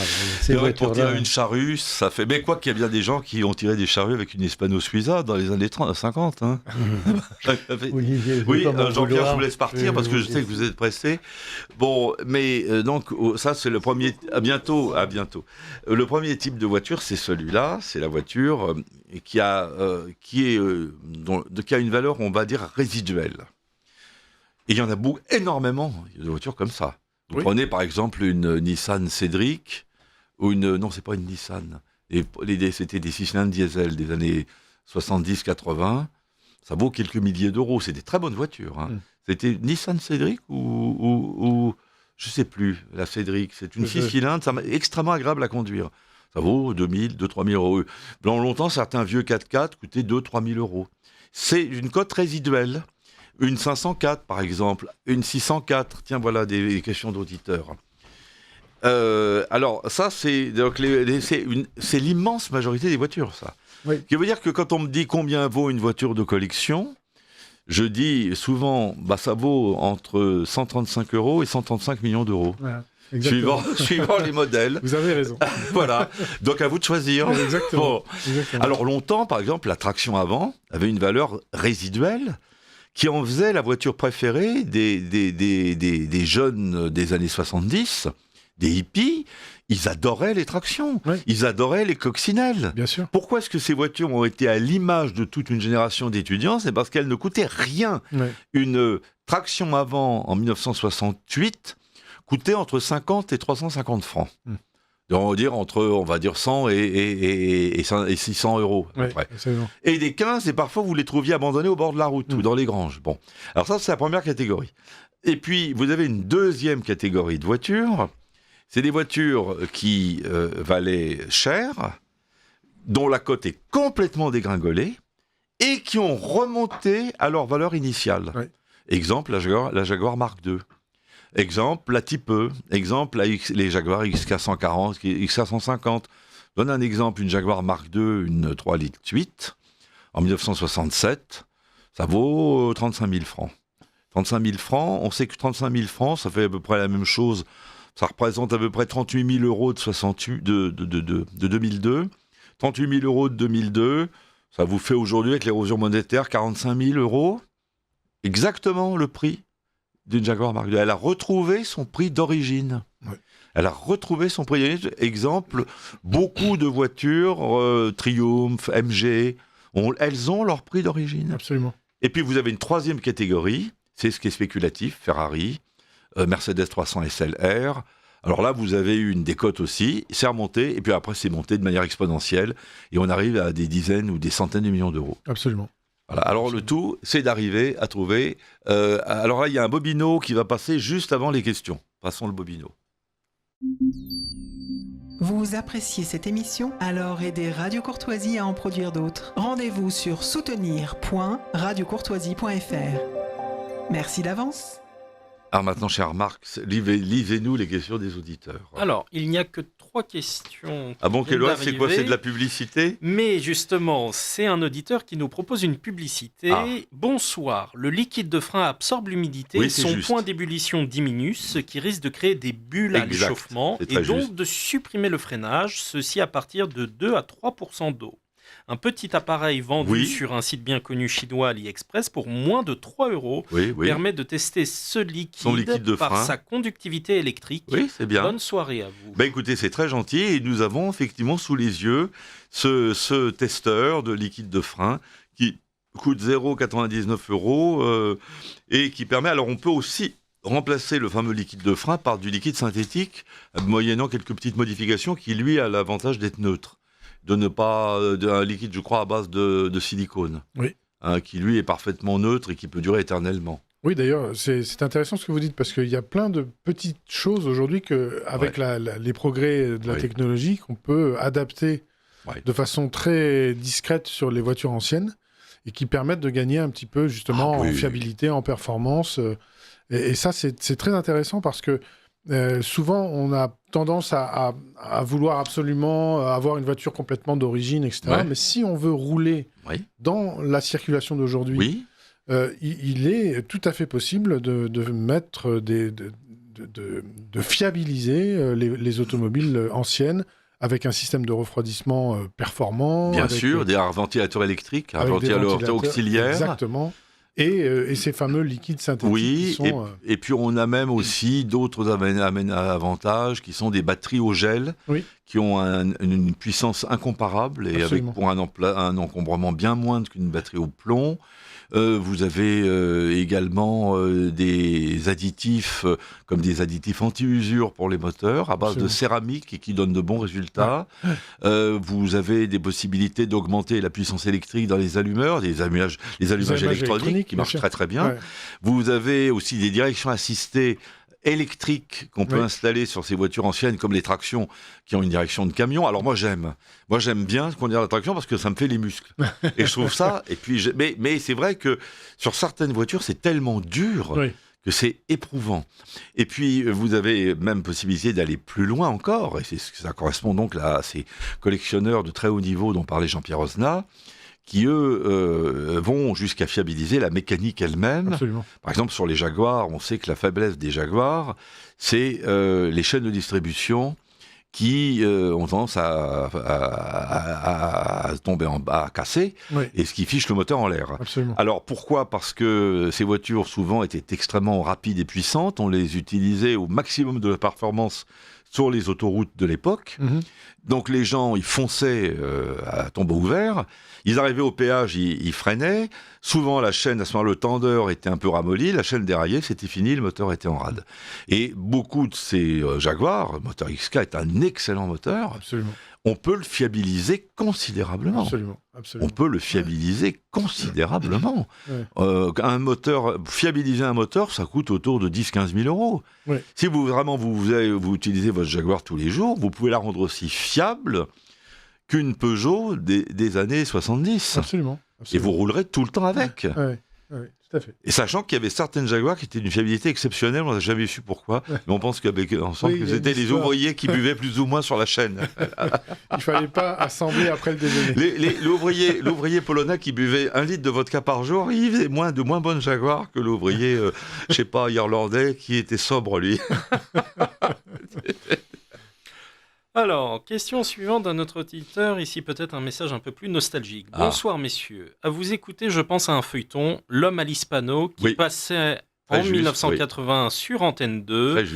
Pour tirer une charrue, ça fait... Mais quoi qu'il y a bien des gens qui ont tiré des charrues avec une Hispano Suiza dans les années 50. Hein. Oui, Jean-Pierre, je vous laisse partir parce que je sais que vous êtes pressé. Bon, mais donc, ça, c'est le premier... À bientôt. Le premier type de voiture, c'est celui-là. C'est la voiture qui a une valeur, on va dire, résiduelle. Et il y en a énormément de voitures comme ça. Vous prenez par exemple une Nissan Cédric, ou non, c'est pas une Nissan, c'était des 6 cylindres diesel des années 70-80, ça vaut quelques milliers d'euros, c'est des très bonnes voitures. Hein. C'était Nissan Cédric ou je ne sais plus, la Cédric. C'est une 6 cylindres, extrêmement agréable à conduire. Ça vaut 2 000, 3 000 euros. Dans longtemps, certains vieux 4x4 coûtaient 2 000, 3 000 euros. C'est une cote résiduelle. Une 504, par exemple. Une 604. Tiens, voilà des questions d'auditeurs. Alors, ça, c'est l'immense majorité des voitures, ça. Oui. Ce qui veut dire que quand on me dit combien vaut une voiture de collection, je dis souvent, ça vaut entre 135 euros et 135 millions d'euros. Voilà. Suivant les modèles. Vous avez raison. Voilà. Donc à vous de choisir. Exactement. Exactement. Alors longtemps, par exemple, la traction avant avait une valeur résiduelle qui en faisait la voiture préférée des jeunes des années 70, des hippies. Ils adoraient les tractions, ils adoraient les coccinelles. Bien sûr. Pourquoi est-ce que ces voitures ont été à l'image de toute une génération d'étudiants ? C'est parce qu'elles ne coûtaient rien. Une traction avant, en 1968, coûtait entre 50 et 350 francs. On va dire 100 et 600 euros. Et des 15, et parfois vous les trouviez abandonnés au bord de la route ou dans les granges. Bon. Alors ça, c'est la première catégorie. Et puis, vous avez une deuxième catégorie de voitures. C'est des voitures qui valaient cher, dont la cote est complètement dégringolée, et qui ont remonté à leur valeur initiale. Exemple, la Jaguar Mark II. Exemple, la Type E. Exemple, les Jaguar XK140, XK150. Je donne un exemple, une Jaguar Mark II, une 3 litres 8, en 1967, ça vaut 35 000 francs. 35 000 francs, on sait que 35 000 francs, ça fait à peu près la même chose. Ça représente à peu près 38 000 euros de 2002. 38 000 euros de 2002, ça vous fait aujourd'hui, avec l'érosion monétaire, 45 000 euros. Exactement le prix d'une Jaguar Mark II. Elle a retrouvé son prix d'origine. Elle a retrouvé son prix d'origine. Exemple, beaucoup de voitures, Triumph, MG, elles ont leur prix d'origine. Absolument. Et puis vous avez une troisième catégorie, c'est ce qui est spéculatif, Ferrari, Mercedes 300 SLR. Alors là, vous avez eu une décote aussi, c'est remonté, et puis après, c'est monté de manière exponentielle, et on arrive à des dizaines ou des centaines de millions d'euros. Absolument. Voilà. Alors le tout, c'est d'arriver à trouver... alors là, il y a un bobino qui va passer juste avant les questions. Passons le bobino. Vous appréciez cette émission ? Alors aidez Radio Courtoisie à en produire d'autres. Rendez-vous sur soutenir.radiocourtoisie.fr. Merci d'avance. Alors maintenant, cher Marc, lisez-nous les questions des auditeurs. Alors, il n'y a que 3 questions. Ah bon, c'est quoi ? C'est de la publicité ? Mais justement, c'est un auditeur qui nous propose une publicité. Bonsoir, le liquide de frein absorbe l'humidité et son point d'ébullition diminue, ce qui risque de créer des bulles à l'échauffement et donc de supprimer le freinage, ceci à partir de 2 à 3% d'eau. Un petit appareil vendu sur un site bien connu chinois AliExpress pour moins de 3 € permet de tester ce liquide par sa conductivité électrique. Oui, c'est bien. Bonne soirée à vous. Écoutez, c'est très gentil et nous avons effectivement sous les yeux ce testeur de liquide de frein qui coûte 0,99 € et qui permet... Alors on peut aussi remplacer le fameux liquide de frein par du liquide synthétique moyennant quelques petites modifications qui lui a l'avantage d'être neutre. De ne pas d'un liquide, je crois, à base de silicone, qui lui est parfaitement neutre et qui peut durer éternellement. Oui, d'ailleurs, c'est intéressant ce que vous dites, parce qu'il y a plein de petites choses aujourd'hui qu'avec les progrès de la technologie, qu'on peut adapter de façon très discrète sur les voitures anciennes et qui permettent de gagner un petit peu justement en fiabilité, en performance. Et ça, c'est très intéressant parce que souvent, on a tendance à vouloir absolument avoir une voiture complètement d'origine, etc. Mais si on veut rouler dans la circulation d'aujourd'hui, il est tout à fait possible de mettre de fiabiliser les automobiles anciennes avec un système de refroidissement performant. Bien sûr, des ventilateurs électriques, un ventilateur auxiliaire. Exactement. Et ces fameux liquides synthétiques qui sont... et puis on a même aussi d'autres avantages qui sont des batteries au gel qui ont une puissance incomparable et pour un encombrement bien moindre qu'une batterie au plomb. Vous avez également des additifs comme des additifs anti-usure pour les moteurs à base de céramique et qui donnent de bons résultats. Vous avez des possibilités d'augmenter la puissance électrique dans les allumeurs, les allumages électroniques qui marchent très très bien. Vous avez aussi des directions assistées électriques qu'on peut installer sur ces voitures anciennes, comme les tractions qui ont une direction de camion. Alors moi j'aime bien conduire la traction parce que ça me fait les muscles. Et je trouve ça. Et puis mais c'est vrai que sur certaines voitures c'est tellement dur que c'est éprouvant. Et puis vous avez même possibilité d'aller plus loin encore. Et ça correspond donc à ces collectionneurs de très haut niveau dont parlait Jean-Pierre Osna, qui, eux, vont jusqu'à fiabiliser la mécanique elle-même. Absolument. Par exemple, sur les Jaguars, on sait que la faiblesse des Jaguars, c'est les chaînes de distribution qui ont tendance à tomber en bas, à casser, et ce qui fiche le moteur en l'air. Absolument. Alors, pourquoi ? Parce que ces voitures, souvent, étaient extrêmement rapides et puissantes. On les utilisait au maximum de la performance sur les autoroutes de l'époque. Donc les gens, ils fonçaient à tombeau ouvert. Ils arrivaient au péage, ils freinaient. Souvent, la chaîne, à ce moment-là, le tendeur était un peu ramolli. La chaîne déraillait, c'était fini, le moteur était en rade. Et beaucoup de ces Jaguars, le moteur XK est un excellent moteur. Absolument. On peut le fiabiliser considérablement. Absolument. On peut le fiabiliser considérablement. Fiabiliser un moteur, ça coûte autour de 10-15 000 euros. Si vous utilisez votre Jaguar tous les jours, vous pouvez la rendre aussi fiable qu'une Peugeot des années 70. Absolument. Et vous roulerez tout le temps avec. Oui, tout à fait. Et sachant qu'il y avait certaines Jaguars qui étaient d'une fiabilité exceptionnelle, on n'a jamais su pourquoi, mais on pense que c'était les ouvriers qui buvaient plus ou moins sur la chaîne. Il ne fallait pas assembler après le déjeuner. L'ouvrier polonais qui buvait 1 litre de vodka par jour, il faisait de moins bonnes Jaguars que l'ouvrier, je sais pas, irlandais, qui était sobre, lui. Alors, question suivante d'un autre auditeur, ici peut-être un message un peu plus nostalgique. Bonsoir messieurs, à vous écouter je pense à un feuilleton, L'homme à l'hispano, qui passait en 1980 sur Antenne 2,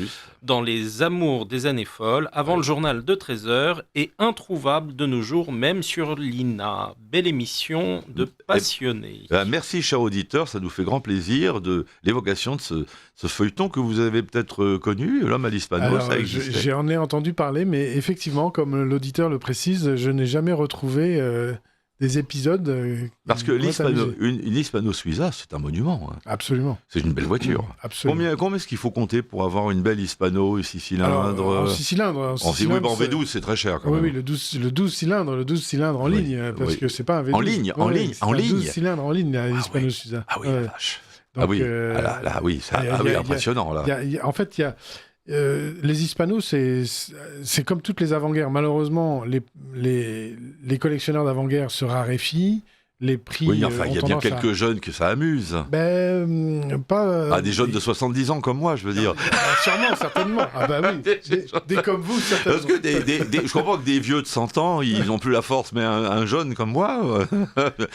dans les amours des années folles, avant le journal de 13h, et introuvable de nos jours, même sur l'INA. Belle émission de passionnés. Merci, cher auditeur, ça nous fait grand plaisir de l'évocation de ce feuilleton que vous avez peut-être connu, L'homme à l'hispano. J'en ai entendu parler, mais effectivement, comme l'auditeur le précise, je n'ai jamais retrouvé des épisodes. Parce que une Hispano Suiza, c'est un monument. Hein. Absolument. C'est une belle voiture. Absolument. Combien est-ce qu'il faut compter pour avoir une belle Hispano, 6 cylindres En 6 cylindres. En V12, c'est très cher quand même. Oui, le 12 cylindres en ligne, parce que c'est pas un V12. En ligne. 12 cylindres en ligne, la Hispano Suiza. Ah oui, la vache. Donc, impressionnant. Là. En fait, il y a... les Hispanos, c'est comme toutes les avant-guerres. Malheureusement, les collectionneurs d'avant-guerre se raréfient. Les prix. Oui, enfin, il y a bien quelques jeunes que ça amuse. Pas. Des jeunes de 70 ans comme moi, je veux dire. Sûrement, certainement. Ah bah oui, des comme vous, certainement. Parce que je comprends que des vieux de 100 ans, ils n'ont plus la force, mais un jeune comme moi.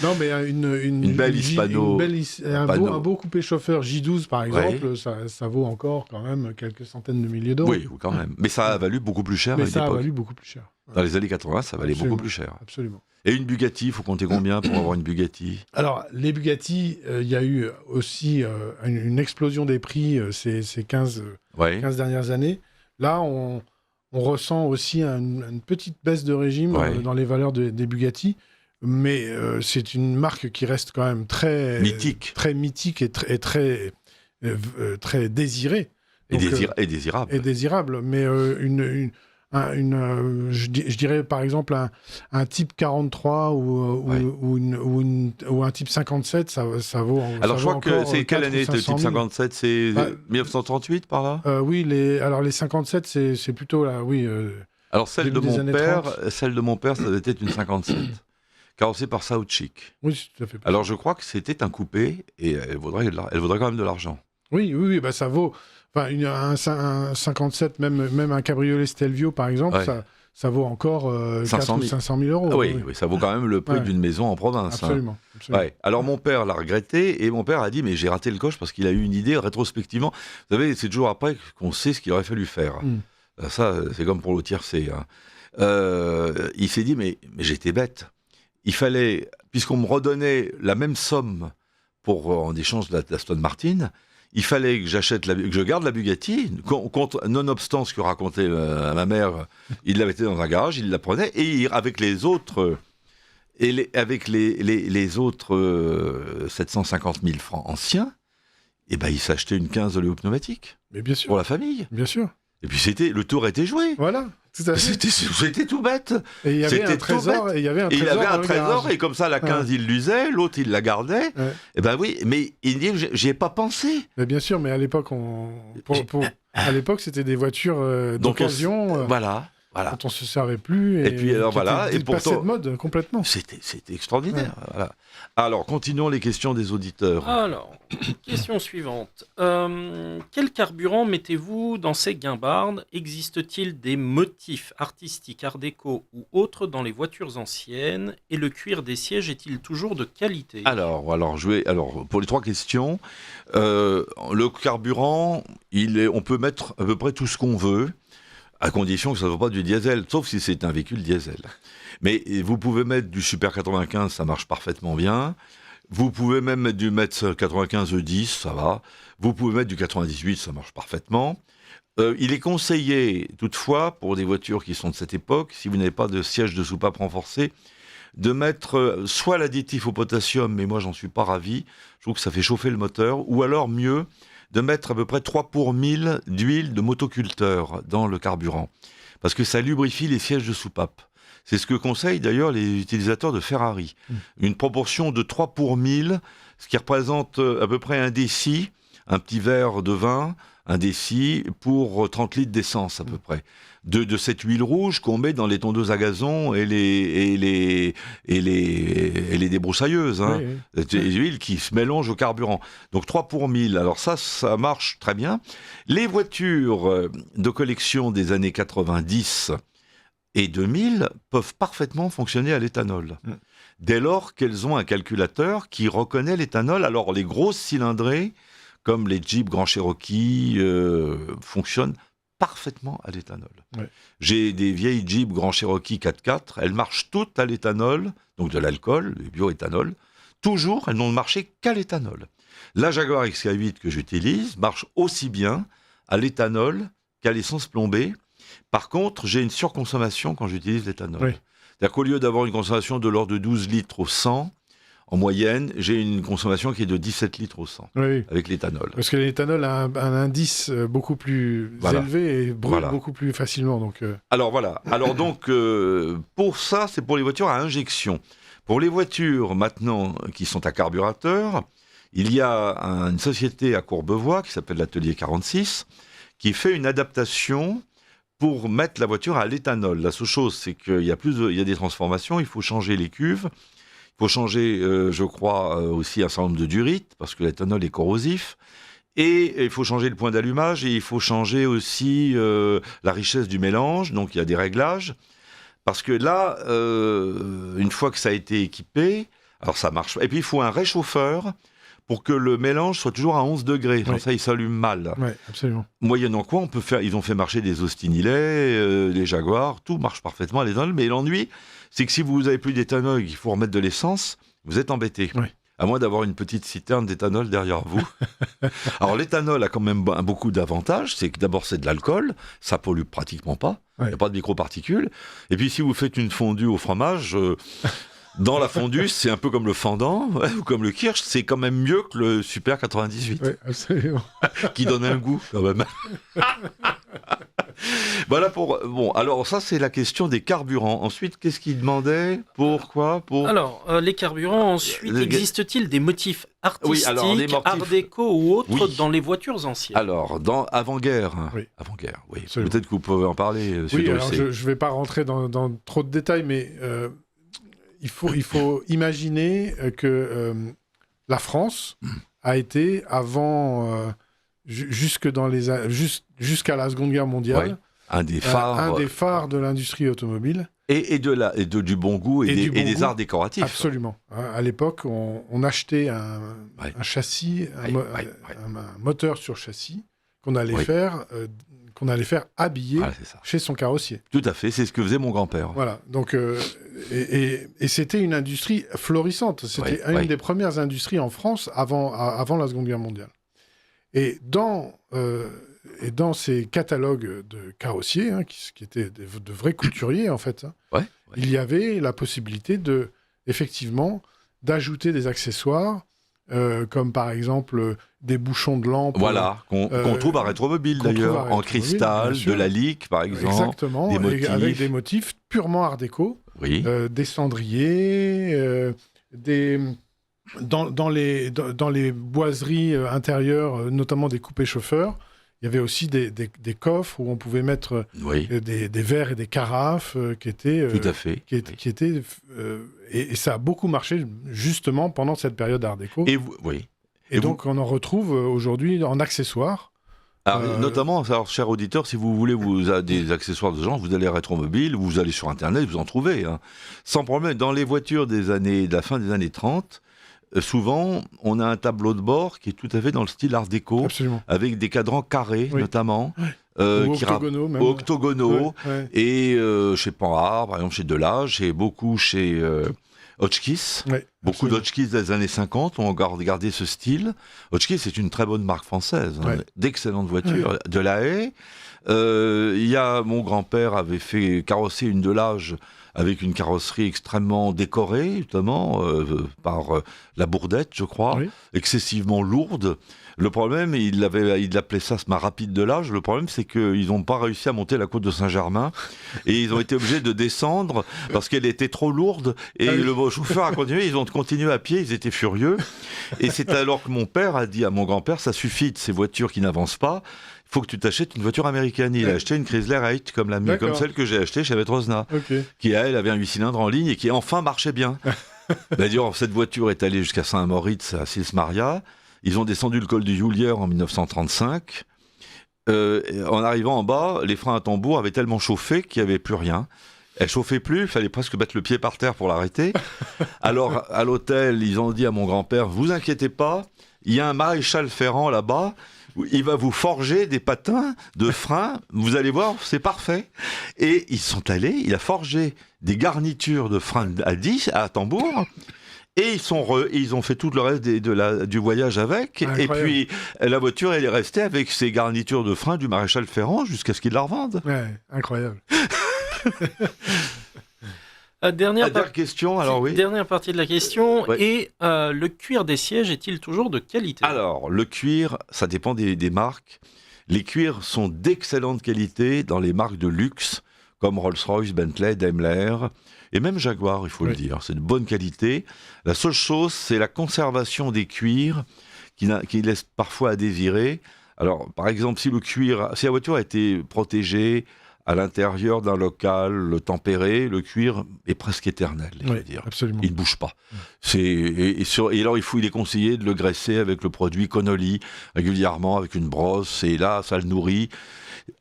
Non, mais une belle Hispano. Un beau coupé chauffeur J12, par exemple, ça vaut encore quand même quelques centaines de milliers d'euros. Oui, quand même. Mais ça a valu beaucoup plus cher. Mais ça a valu beaucoup plus cher. Dans les années 80, ça valait beaucoup plus cher. Absolument. Et une Bugatti, il faut compter combien pour avoir une Bugatti ? Alors, les Bugatti, il y a eu aussi une explosion des prix ces 15 dernières années. Là, on ressent aussi une petite baisse de régime dans les valeurs des Bugatti. Mais c'est une marque qui reste quand même très mythique et très désirée. Donc, et désirable. Et désirable. Mais je dirais par exemple un type 43 ou un type 57, ça vaut. Alors je crois que c'est quelle année le type 57 ? C'est 1938 par là ? Oui, alors les 57 c'est plutôt là, oui. Alors celle de mon père, ça devait être une 57. Carrossée par South Chic. Oui, tout à fait. Alors je crois que c'était un coupé et elle vaudrait quand même de l'argent. Oui, ça vaut. Enfin, un 57, même un cabriolet Stelvio, par exemple, ça vaut encore 500 000 euros. Ah oui, ça vaut quand même le prix d'une maison en province. Absolument. Alors mon père l'a regretté et mon père a dit mais j'ai raté le coche parce qu'il a eu une idée rétrospectivement. Vous savez, c'est toujours après qu'on sait ce qu'il aurait fallu faire. Ça, c'est comme pour le tiercé. Il s'est dit mais j'étais bête. Il fallait, puisqu'on me redonnait la même somme en échange de l'Aston Martin, il fallait que je garde la Bugatti, nonobstant ce que racontait ma mère, il la mettait dans un garage, il la prenait, et avec les autres 750 000 francs anciens, Et ben, il s'achetait une 15 oléopneumatique. Mais bien sûr. Pour la famille. Bien sûr. Et puis le tour était joué. Voilà, tout à fait. C'était tout bête. Et il y avait un trésor. Et il y avait un trésor, et comme ça, la 15, il l'usait, l'autre, il la gardait. Ouais. Et ben oui, mais il dit, j'y ai pas pensé. Mais bien sûr, mais à l'époque, à l'époque, c'était des voitures d'occasion. Voilà. Quand on se servait plus. Et puis alors voilà, et pourtant passé de mode complètement. C'était extraordinaire. Ouais. Voilà. Alors continuons les questions des auditeurs. Alors, question suivante. Quel carburant mettez-vous dans ces guimbardes ? Existe-t-il des motifs artistiques, art déco ou autres dans les voitures anciennes ? Et le cuir des sièges est-il toujours de qualité ? Alors pour les 3 questions, le carburant, on peut mettre à peu près tout ce qu'on veut, à condition que ça ne soit pas du diesel, sauf si c'est un véhicule diesel. Mais vous pouvez mettre du Super 95, ça marche parfaitement bien. Vous pouvez même mettre du Metz 95 E10, ça va. Vous pouvez mettre du 98, ça marche parfaitement. Il est conseillé, toutefois, pour des voitures qui sont de cette époque, si vous n'avez pas de siège de soupape renforcé, de mettre soit l'additif au potassium, mais moi j'en suis pas ravi, je trouve que ça fait chauffer le moteur, ou alors mieux, de mettre à peu près 3 pour 1000 d'huile de motoculteur dans le carburant, parce que ça lubrifie les sièges de soupape. C'est ce que conseillent d'ailleurs les utilisateurs de Ferrari. Une proportion de 3 pour 1000, ce qui représente à peu près un déci, un petit verre de vin, un déci pour 30 litres d'essence à peu près. De cette huile rouge qu'on met dans les tondeuses à gazon et les débroussailleuses. Hein. Oui. Des huiles qui se mélangent au carburant. Donc 3 pour 1000. Alors ça marche très bien. Les voitures de collection des années 90 et 2000 peuvent parfaitement fonctionner à l'éthanol. Dès lors qu'elles ont un calculateur qui reconnaît l'éthanol. Alors les grosses cylindrées, comme les Jeep Grand Cherokee, fonctionnent parfaitement à l'éthanol. Ouais. J'ai des vieilles Jeep Grand Cherokee 4x4, elles marchent toutes à l'éthanol, donc de l'alcool, du bioéthanol. Toujours, elles n'ont marché qu'à l'éthanol. La Jaguar XK8 que j'utilise marche aussi bien à l'éthanol qu'à l'essence plombée. Par contre, j'ai une surconsommation quand j'utilise l'éthanol. Oui. C'est-à-dire qu'au lieu d'avoir une consommation de l'ordre de 12 litres au 100, en moyenne, j'ai une consommation qui est de 17 litres au 100 avec l'éthanol. Parce que l'éthanol a un indice beaucoup plus élevé et brûle beaucoup plus facilement. Donc Alors voilà. Alors donc, pour ça, c'est pour les voitures à injection. Pour les voitures maintenant qui sont à carburateur, il y a une société à Courbevoie qui s'appelle l'Atelier 46 qui fait une adaptation pour mettre la voiture à l'éthanol. La seule chose, c'est qu'il y a des transformations, il faut changer les cuves. Il faut changer, je crois, aussi un certain nombre de durites, parce que l'éthanol est corrosif. Et il faut changer le point d'allumage, et il faut changer aussi la richesse du mélange. Donc, il y a des réglages. Parce que là, une fois que ça a été équipé, alors ça marche. Et puis, il faut un réchauffeur pour que le mélange soit toujours à 11 degrés. Sans ça, il s'allume mal. Oui, absolument. Moyennant quoi, ils ont fait marcher des Austin Hillet, des Jaguars, tout marche parfaitement à l'éthanol. Mais l'ennui, c'est que si vous n'avez plus d'éthanol et qu'il faut remettre de l'essence, vous êtes embêté. Oui. À moins d'avoir une petite citerne d'éthanol derrière vous. Alors l'éthanol a quand même beaucoup d'avantages. C'est que d'abord, c'est de l'alcool. Ça pollue pratiquement pas. Il n'y a pas de microparticules. Et puis si vous faites une fondue au fromage... Dans la fondue, c'est un peu comme le fendant, ou comme le kirsch, c'est quand même mieux que le Super 98. Oui, absolument. Qui donne un goût, quand même. Voilà pour... Bon, alors ça, c'est la question des carburants. Ensuite, qu'est-ce qu'il demandait ? Pourquoi ? Alors, les carburants, ensuite, existe-t-il des motifs artistiques, art déco ou autres dans les voitures anciennes ? Alors, avant-guerre, avant-guerre, oui. Peut-être que vous pouvez en parler. Oui, alors je ne vais pas rentrer dans trop de détails, mais... Il faut imaginer que la France a été, avant, jusqu'à la Seconde Guerre mondiale, un des phares de l'industrie automobile. Et du bon goût et des arts décoratifs. Absolument. À l'époque, on achetait un châssis, un moteur sur châssis qu'on allait faire habiller chez son carrossier. Tout à fait, c'est ce que faisait mon grand-père. Voilà, donc, et c'était une industrie florissante. C'était une des premières industries en France avant la Seconde Guerre mondiale. Et dans ces catalogues de carrossiers, qui étaient de vrais couturiers, en fait, il y avait la possibilité effectivement, d'ajouter des accessoires, comme par exemple des bouchons de lampe. Voilà, qu'on trouve à Rétromobile d'ailleurs, en cristal, de la lique par exemple. Exactement, des motifs. avec des motifs purement art déco. Oui. Des cendriers, dans les boiseries intérieures, notamment des coupés chauffeurs. Il y avait aussi des coffres où on pouvait mettre des verres et des carafes qui étaient... Tout à fait. Qui étaient, et ça a beaucoup marché justement pendant cette période art déco. Et donc on en retrouve aujourd'hui en accessoires. Alors, notamment, chers auditeurs, si vous voulez des accessoires de ce genre, vous allez à Rétromobile, vous allez sur Internet, vous en trouvez. Hein. Sans problème. Dans les voitures de la fin des années 30, souvent, on a un tableau de bord qui est tout à fait dans le style art déco, Absolument. avec des cadrans carrés, notamment. Octogonaux, même. Octogonaux. Et chez Panhard, par exemple, chez Delage, et beaucoup chez Hotchkiss. Beaucoup d'Hotchkiss des années 50 ont gardé ce style. Hotchkiss, c'est une très bonne marque française, d'excellentes voitures. De La Haye. Mon grand-père avait fait carrosser une Delage avec une carrosserie extrêmement décorée, notamment par la Bourdette, je crois, excessivement lourde. Le problème, il appelait ça ma rapide Delage. Le problème, c'est qu'ils n'ont pas réussi à monter la côte de Saint-Germain et ils ont été obligés de descendre parce qu'elle était trop lourde. Et le chauffeur a continué. Ils ont continué à pied. Ils étaient furieux. Et c'est alors que mon père a dit à mon grand-père, ça suffit de ces voitures qui n'avancent pas. Il faut que tu t'achètes une voiture américaine. Il a acheté une Chrysler 8 comme celle que j'ai achetée chez Vetrosna, qui elle avait un 8 cylindres en ligne et qui enfin marchait bien. D'ailleurs, cette voiture est allée jusqu'à Saint-Moritz à Sils-Maria. Ils ont descendu le col du Julière en 1935. En arrivant en bas, les freins à tambour avaient tellement chauffé qu'il n'y avait plus rien. Elle chauffait plus, il fallait presque mettre le pied par terre pour l'arrêter. Alors, à l'hôtel, ils ont dit à mon grand-père, vous inquiétez pas, il y a un maréchal Ferrand là-bas, il va vous forger des patins de frein, vous allez voir, c'est parfait. Et ils sont allés, il a forgé des garnitures de frein à 10, à tambour. Et ils ont fait tout le reste du voyage avec. Incroyable. Et puis, la voiture, elle est restée avec ses garnitures de frein du maréchal Ferrand jusqu'à ce qu'ils la revendent. Ouais, incroyable. Dernière question, alors oui. Dernière partie de la question. Ouais. Et le cuir des sièges est-il toujours de qualité ? Alors, le cuir, ça dépend des marques. Les cuirs sont d'excellente qualité dans les marques de luxe, comme Rolls-Royce, Bentley, Daimler... Et même Jaguar, il faut le dire, c'est de bonne qualité. La seule chose, c'est la conservation des cuirs qui laisse parfois à désirer. Alors, par exemple, si la voiture a été protégée à l'intérieur d'un local tempéré, le cuir est presque éternel, je veux dire. Absolument. Il ne bouge pas. Et alors, il est conseillé de le graisser avec le produit Connolly régulièrement, avec une brosse, et là, ça le nourrit.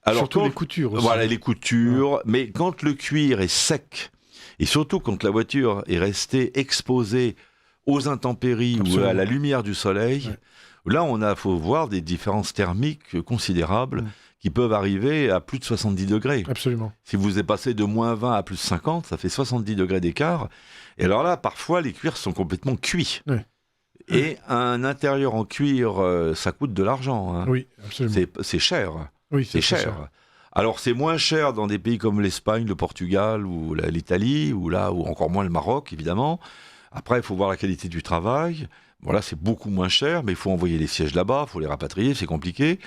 Alors, surtout les coutures aussi. Voilà, les coutures. Mais quand le cuir est sec, et surtout quand la voiture est restée exposée aux intempéries ou à la lumière du soleil, là, faut voir des différences thermiques considérables qui peuvent arriver à plus de 70 degrés. Absolument. Si vous êtes passé de moins 20 à plus 50, ça fait 70 degrés d'écart. Et alors là, parfois, les cuirs sont complètement cuits. Oui. Et un intérieur en cuir, ça coûte de l'argent. Hein. Oui, absolument. C'est cher. Oui, c'est cher. Alors, c'est moins cher dans des pays comme l'Espagne, le Portugal ou l'Italie, ou encore moins le Maroc, évidemment. Après, il faut voir la qualité du travail. Voilà, c'est beaucoup moins cher, mais il faut envoyer les sièges là-bas, il faut les rapatrier, c'est compliqué.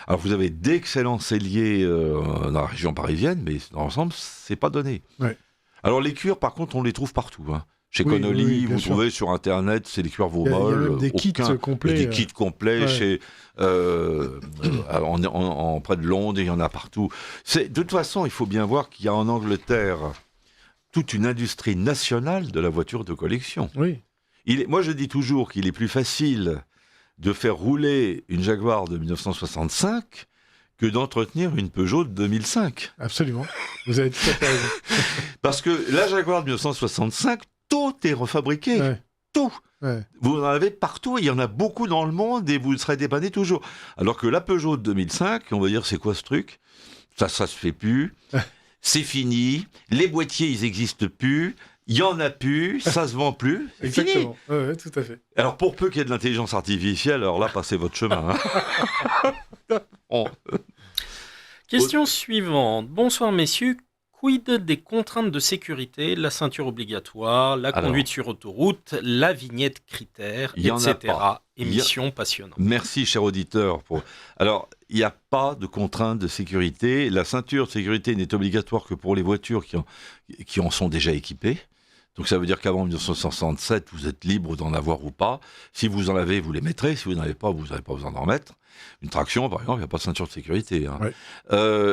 Alors, vous avez d'excellents selliers dans la région parisienne, mais dans l'ensemble, c'est pas donné. Ouais. Alors, les cuirs, par contre, on les trouve partout. Hein. Chez Connolly, vous trouvez sur Internet, c'est les cuirs Vaumol. Il y a même des kits complets. Des kits complets chez, près de Londres, il y en a partout. De toute façon, il faut bien voir qu'il y a en Angleterre toute une industrie nationale de la voiture de collection. Oui. Moi, je dis toujours qu'il est plus facile de faire rouler une Jaguar de 1965 que d'entretenir une Peugeot de 2005. Absolument. Vous avez tout à fait raison. Parce que la Jaguar de 1965, tout est refabriqué. Ouais. Tout. Ouais. Vous en avez partout, il y en a beaucoup dans le monde et vous serez dépanné toujours. Alors que la Peugeot de 2005, on va dire, c'est quoi ce truc ? Ça se fait plus. C'est fini. Les boîtiers, ils n'existent plus. Il n'y en a plus, ça se vend plus, c'est exactement. Fini. Ouais, tout à fait. Alors pour peu qu'il y ait de l'intelligence artificielle, alors là, passez votre chemin. Hein. Question suivante. Bonsoir messieurs. Quid des contraintes de sécurité, la ceinture obligatoire, la conduite sur autoroute, la vignette critère, etc. Émission passionnante. Merci, cher auditeur. Alors, il n'y a pas de contraintes de sécurité. La ceinture de sécurité n'est obligatoire que pour les voitures qui en sont déjà équipées. Donc ça veut dire qu'avant 1967, vous êtes libre d'en avoir ou pas. Si vous en avez, vous les mettrez. Si vous n'en avez pas, vous n'avez pas besoin d'en mettre. Une traction, par exemple, il n'y a pas de ceinture de sécurité. Hein. Ouais.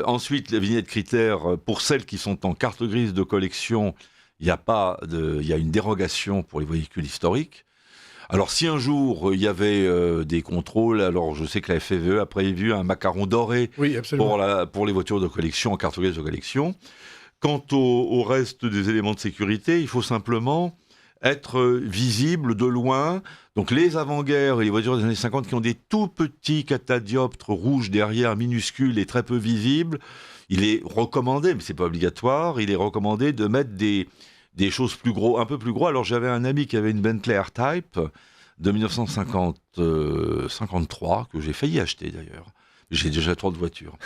Ensuite, les vignettes critères, pour celles qui sont en carte grise de collection, il y a une dérogation pour les véhicules historiques. Alors si un jour il y avait des contrôles, alors je sais que la FFVE a prévu un macaron doré pour les voitures de collection en carte grise de collection. Quant au reste des éléments de sécurité, il faut simplement être visible de loin. Donc les avant-guerres et les voitures des années 50 qui ont des tout petits catadioptres rouges derrière, minuscules et très peu visibles, il est recommandé, mais c'est pas obligatoire, il est recommandé de mettre des choses plus gros, un peu plus gros. Alors j'avais un ami qui avait une Bentley R-Type de 1953 que j'ai failli acheter d'ailleurs. J'ai déjà trop de voitures.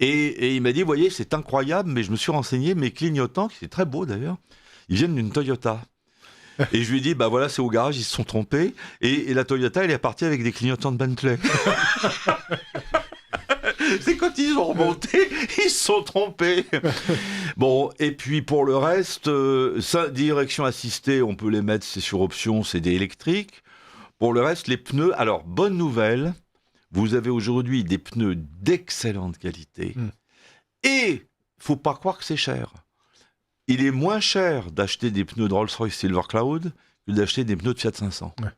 Et il m'a dit, vous voyez, c'est incroyable, mais je me suis renseigné, mes clignotants, qui c'est très beau d'ailleurs, ils viennent d'une Toyota. Et je lui ai dit, bah voilà, c'est au garage, ils se sont trompés. Et la Toyota, elle est partie avec des clignotants de Bentley. C'est quand ils ont remonté, ils se sont trompés. Bon, et puis pour le reste, direction assistée, on peut les mettre, c'est sur option, c'est des électriques. Pour le reste, les pneus, alors bonne nouvelle, vous avez aujourd'hui des pneus d'excellente qualité. Et faut pas croire que c'est cher. Il est moins cher d'acheter des pneus de Rolls-Royce Silver Cloud que d'acheter des pneus de Fiat 500. Ouais.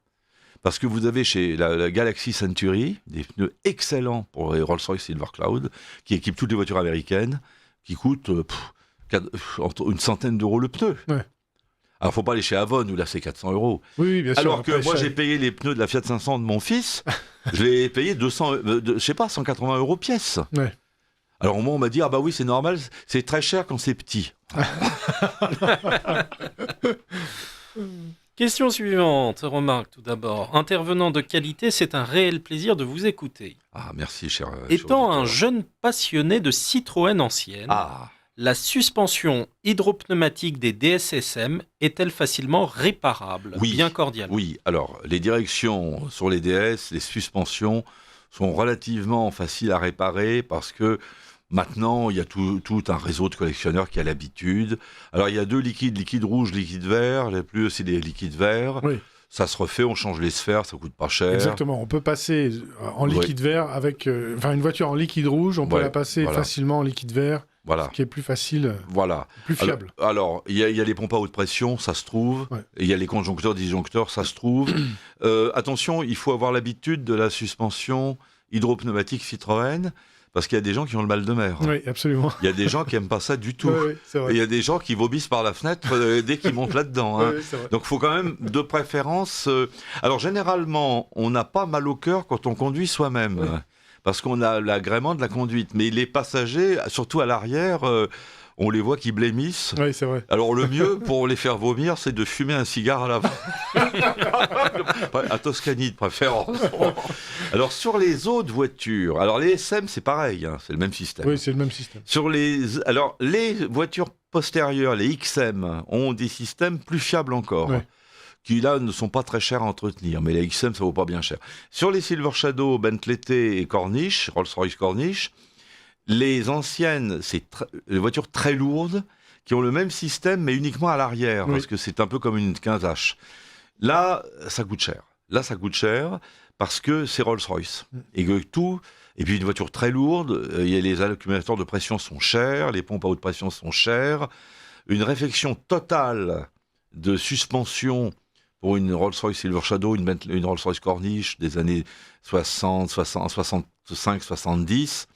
Parce que vous avez chez la Galaxy Century des pneus excellents pour les Rolls-Royce Silver Cloud qui équipent toutes les voitures américaines qui coûtent une centaine d'euros le pneu. Ouais. Alors, il ne faut pas aller chez Avon où là c'est 400 euros. Oui, bien sûr. Alors que moi j'ai payé les pneus de la Fiat 500 de mon fils, je l'ai payé 180 euros pièce. Ouais. Alors moi on m'a dit ah bah oui c'est normal, c'est très cher quand c'est petit. Question suivante, remarque tout d'abord. Intervenant de qualité, c'est un réel plaisir de vous écouter. Ah merci cher. Étant un jeune passionné de Citroën ancienne, la suspension hydropneumatique des DSSM est-elle facilement réparable? Oui, bien cordialement. Oui, alors les directions sur les DS, les suspensions sont relativement faciles à réparer parce que maintenant, il y a tout un réseau de collectionneurs qui a l'habitude. Alors, il y a deux liquides, liquide rouge, liquide vert. Les plus, c'est des liquides verts. Oui. Ça se refait, on change les sphères, ça coûte pas cher. Exactement, on peut passer en liquide vert avec... une voiture en liquide rouge, on peut la passer facilement en liquide vert, ce qui est plus facile, plus fiable. Alors, il y a les pompes à haute pression, ça se trouve. Et il y a les conjoncteurs, disjoncteurs, ça se trouve. Attention, il faut avoir l'habitude de la suspension hydropneumatique Citroën. Parce qu'il y a des gens qui ont le mal de mer. Oui, absolument. Il y a des gens qui n'aiment pas ça du tout. Oui, c'est vrai. Et il y a des gens qui vomissent par la fenêtre dès qu'ils montent là-dedans. Hein. Oui, c'est vrai. Donc il faut quand même, de préférence... Alors généralement, on n'a pas mal au cœur quand on conduit soi-même. Oui. Parce qu'on a l'agrément de la conduite. Mais les passagers, surtout à l'arrière... on les voit qui blêmissent. Oui, c'est vrai. Alors le mieux pour les faire vomir, c'est de fumer un cigare à l'avant. À Toscanie de préférence. Alors sur les autres voitures, alors les SM c'est pareil, hein, c'est le même système. Oui, c'est le même système. Alors les voitures postérieures, les XM, ont des systèmes plus fiables encore. Ouais. Qui là ne sont pas très chers à entretenir, mais les XM ça vaut pas bien cher. Sur les Silver Shadow, Bentley T et Corniche, Rolls-Royce Corniche, les anciennes, c'est les voitures très lourdes qui ont le même système mais uniquement à l'arrière parce que c'est un peu comme une 15H. Là, ça coûte cher. Parce que c'est Rolls-Royce et que tout. Et puis une voiture très lourde, les accumulateurs de pression sont chers, les pompes à haute pression sont chères. Une réfection totale de suspension pour une Rolls-Royce Silver Shadow, une Rolls-Royce Corniche des années 60, 65, 70.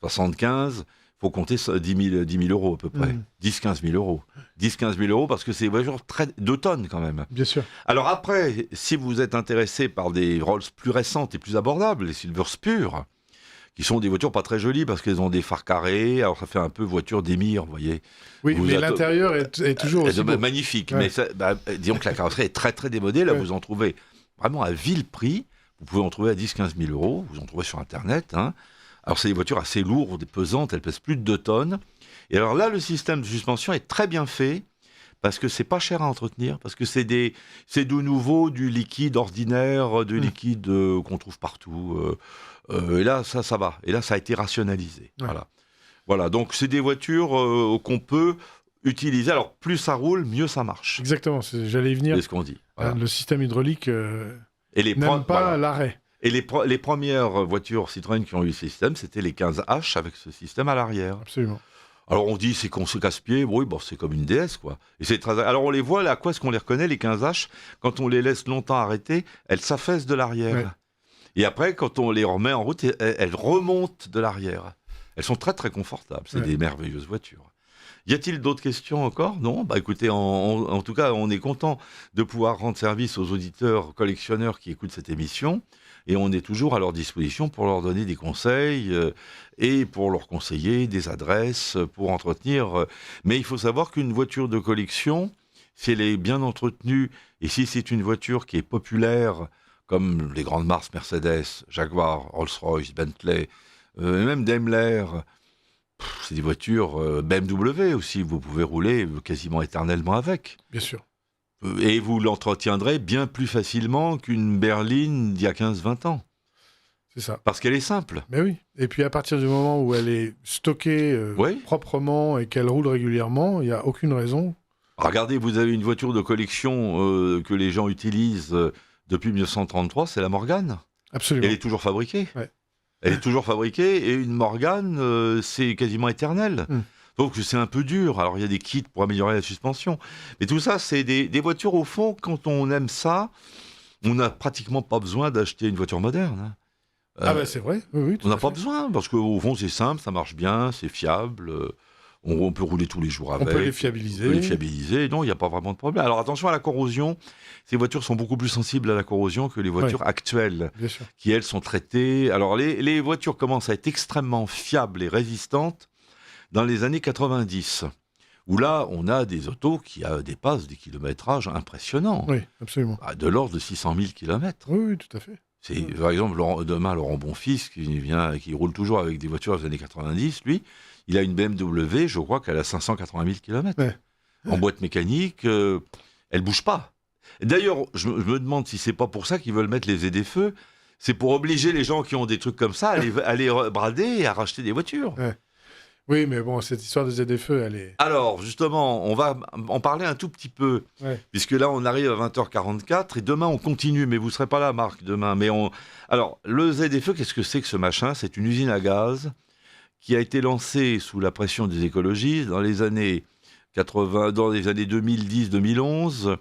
75, il faut compter 10 000 euros à peu près. 10-15 000 euros. 10-15 000 euros parce que c'est des voitures 2 tonnes quand même. Bien sûr. Alors après, si vous êtes intéressé par des Rolls plus récentes et plus abordables, les Silver Spur, qui sont des voitures pas très jolies parce qu'elles ont des phares carrés, alors ça fait un peu voiture d'émir, vous voyez. Oui, mais l'intérieur est toujours aussi beau. Magnifique, mais disons que la carrosserie est très très démodée, là vous en trouvez vraiment à vil prix, vous pouvez en trouver à 10-15 000 euros, vous en trouvez sur Internet, hein. Alors, c'est des voitures assez lourdes et pesantes, elles pèsent plus de 2 tonnes. Et alors là, le système de suspension est très bien fait, parce que c'est pas cher à entretenir, parce que c'est de nouveau du liquide ordinaire, du liquide qu'on trouve partout. Et là, ça va. Et là, ça a été rationalisé. Ouais. Voilà. Donc, c'est des voitures qu'on peut utiliser. Alors, plus ça roule, mieux ça marche. Exactement. J'allais y venir. C'est ce qu'on dit. Voilà. Le système hydraulique n'aime pas l'arrêt. Et les premières voitures Citroën qui ont eu ce système, c'était les 15H avec ce système à l'arrière. Absolument. Alors on dit c'est qu'on se casse-pied, oui, bon, c'est comme une DS quoi. Et c'est très... Alors on les voit là, à quoi est-ce qu'on les reconnaît les 15H? Quand on les laisse longtemps arrêter, elles s'affaissent de l'arrière. Ouais. Et après, quand on les remet en route, elles remontent de l'arrière. Elles sont très très confortables, c'est des merveilleuses voitures. Y a-t-il d'autres questions encore? Non? Bah écoutez, en tout cas, on est content de pouvoir rendre service aux auditeurs collectionneurs qui écoutent cette émission. Et on est toujours à leur disposition pour leur donner des conseils et pour leur conseiller des adresses pour entretenir. Mais il faut savoir qu'une voiture de collection, si elle est bien entretenue et si c'est une voiture qui est populaire, comme les grandes marques Mercedes, Jaguar, Rolls-Royce, Bentley, et même Daimler, c'est des voitures BMW aussi, vous pouvez rouler quasiment éternellement avec. Bien sûr. Et vous l'entretiendrez bien plus facilement qu'une berline d'il y a 15-20 ans. C'est ça. Parce qu'elle est simple. Mais oui. Et puis à partir du moment où elle est stockée proprement et qu'elle roule régulièrement, il n'y a aucune raison. Regardez, vous avez une voiture de collection que les gens utilisent depuis 1933, c'est la Morgane. Absolument. Elle est toujours fabriquée. Ouais. Elle est toujours fabriquée et une Morgane, c'est quasiment éternel. Donc c'est un peu dur. Alors il y a des kits pour améliorer la suspension. Mais tout ça, c'est des voitures, au fond, quand on aime ça, on n'a pratiquement pas besoin d'acheter une voiture moderne. C'est vrai. Oui, on n'a pas besoin, parce qu'au fond, c'est simple, ça marche bien, c'est fiable. On peut rouler tous les jours avec. On peut les fiabiliser. Non, il n'y a pas vraiment de problème. Alors attention à la corrosion. Ces voitures sont beaucoup plus sensibles à la corrosion que les voitures actuelles, qui, elles, sont traitées. Alors les voitures commencent à être extrêmement fiables et résistantes dans les années 90, où là, on a des autos qui dépassent des kilométrages impressionnants. Oui, absolument. De l'ordre de 600 000 km. Oui, tout à fait. Par exemple, Laurent Bonfils, qui roule toujours avec des voitures des années 90, lui, il a une BMW, je crois qu'elle a 580 000 km. Ouais. En boîte mécanique, elle ne bouge pas. D'ailleurs, je me demande si c'est pas pour ça qu'ils veulent mettre les ZFE. C'est pour obliger les gens qui ont des trucs comme ça à les brader et à racheter des voitures. Ouais. Oui, mais bon, cette histoire de ZFE, elle est... Alors, justement, on va en parler un tout petit peu, puisque là, on arrive à 20h44, et demain, on continue, mais vous ne serez pas là, Marc, demain. Alors, le ZFE, qu'est-ce que c'est que ce machin? C'est une usine à gaz qui a été lancée sous la pression des écologistes dans les années 80, dans les années 2010-2011,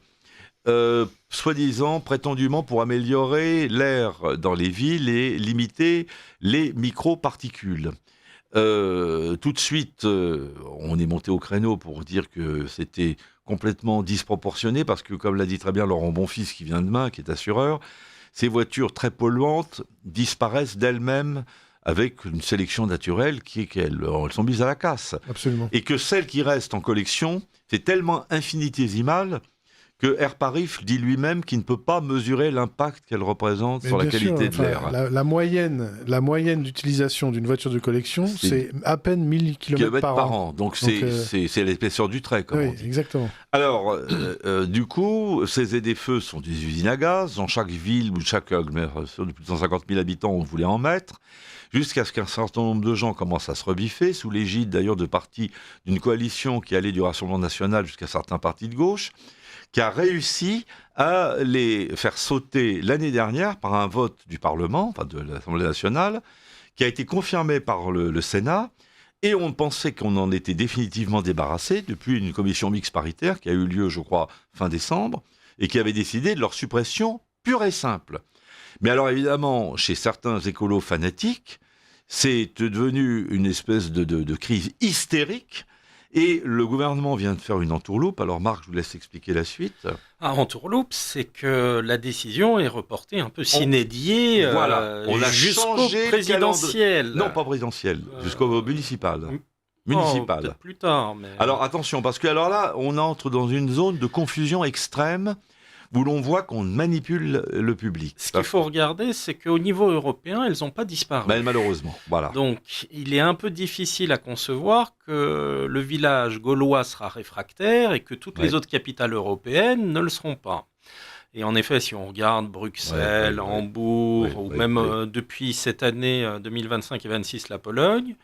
soi-disant, prétendument, pour améliorer l'air dans les villes et limiter les microparticules. Tout de suite, on est monté au créneau pour dire que c'était complètement disproportionné parce que, comme l'a dit très bien Laurent Bonfils qui vient demain, qui est assureur, ces voitures très polluantes disparaissent d'elles-mêmes avec une sélection naturelle qui est qu'elles sont mises à la casse. Absolument. Et que celles qui restent en collection, c'est tellement infinitésimal que Air Paris dit lui-même qu'il ne peut pas mesurer l'impact qu'elle représente sur la qualité de l'air. La moyenne d'utilisation d'une voiture de collection, c'est à peine 1000 km par an. Donc c'est l'épaisseur du trait, comme on dit. Exactement. Alors, du coup, ces ZFE sont des usines à gaz. Dans chaque ville ou chaque agglomération de plus de 150 000 habitants, on voulait en mettre, jusqu'à ce qu'un certain nombre de gens commencent à se rebiffer, sous l'égide d'ailleurs de partis d'une coalition qui allait du Rassemblement national jusqu'à certains partis de gauche, qui a réussi à les faire sauter l'année dernière par un vote du Parlement, enfin de l'Assemblée nationale, qui a été confirmé par le Sénat, et on pensait qu'on en était définitivement débarrassé depuis une commission mixte paritaire qui a eu lieu, je crois, fin décembre, et qui avait décidé de leur suppression pure et simple. Mais alors évidemment, chez certains écolos fanatiques, c'est devenu une espèce de crise hystérique. Et le gouvernement vient de faire une entourloupe. Alors Marc, je vous laisse expliquer la suite. Entourloupe, c'est que la décision est reportée un peu sine die on a jusqu'au changé présidentiel. Non, pas présidentiel, jusqu'au municipal. Peut-être plus tard. Mais... Alors attention, parce que alors là, on entre dans une zone de confusion extrême où l'on voit qu'on manipule le public. Ce qu'il faut regarder, c'est qu'au niveau européen, elles n'ont pas disparu. Malheureusement, voilà. Donc, il est un peu difficile à concevoir que le village gaulois sera réfractaire et que toutes les autres capitales européennes ne le seront pas. Et en effet, si on regarde Bruxelles, Hambourg, ou même depuis cette année 2025 et 2026, la Pologne,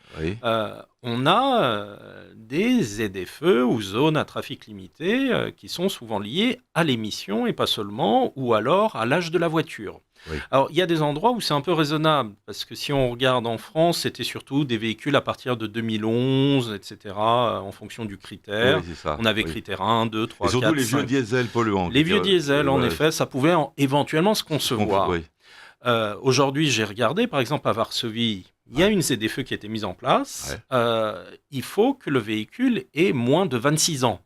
on a des ZFE ou zones à trafic limité qui sont souvent liées à l'émission et pas seulement, ou alors à l'âge de la voiture. Oui. Alors, il y a des endroits où c'est un peu raisonnable, parce que si on regarde en France, c'était surtout des véhicules à partir de 2011, etc., en fonction du critère. Oui, on avait critère 1, 2, 3, 4, 5. Et surtout les vieux diesels polluants. Les vieux diesels, en effet, ça pouvait éventuellement se concevoir. Aujourd'hui, j'ai regardé, par exemple, à Varsovie, il y a une ZFE qui a été mise en place. Il faut que le véhicule ait moins de 26 ans.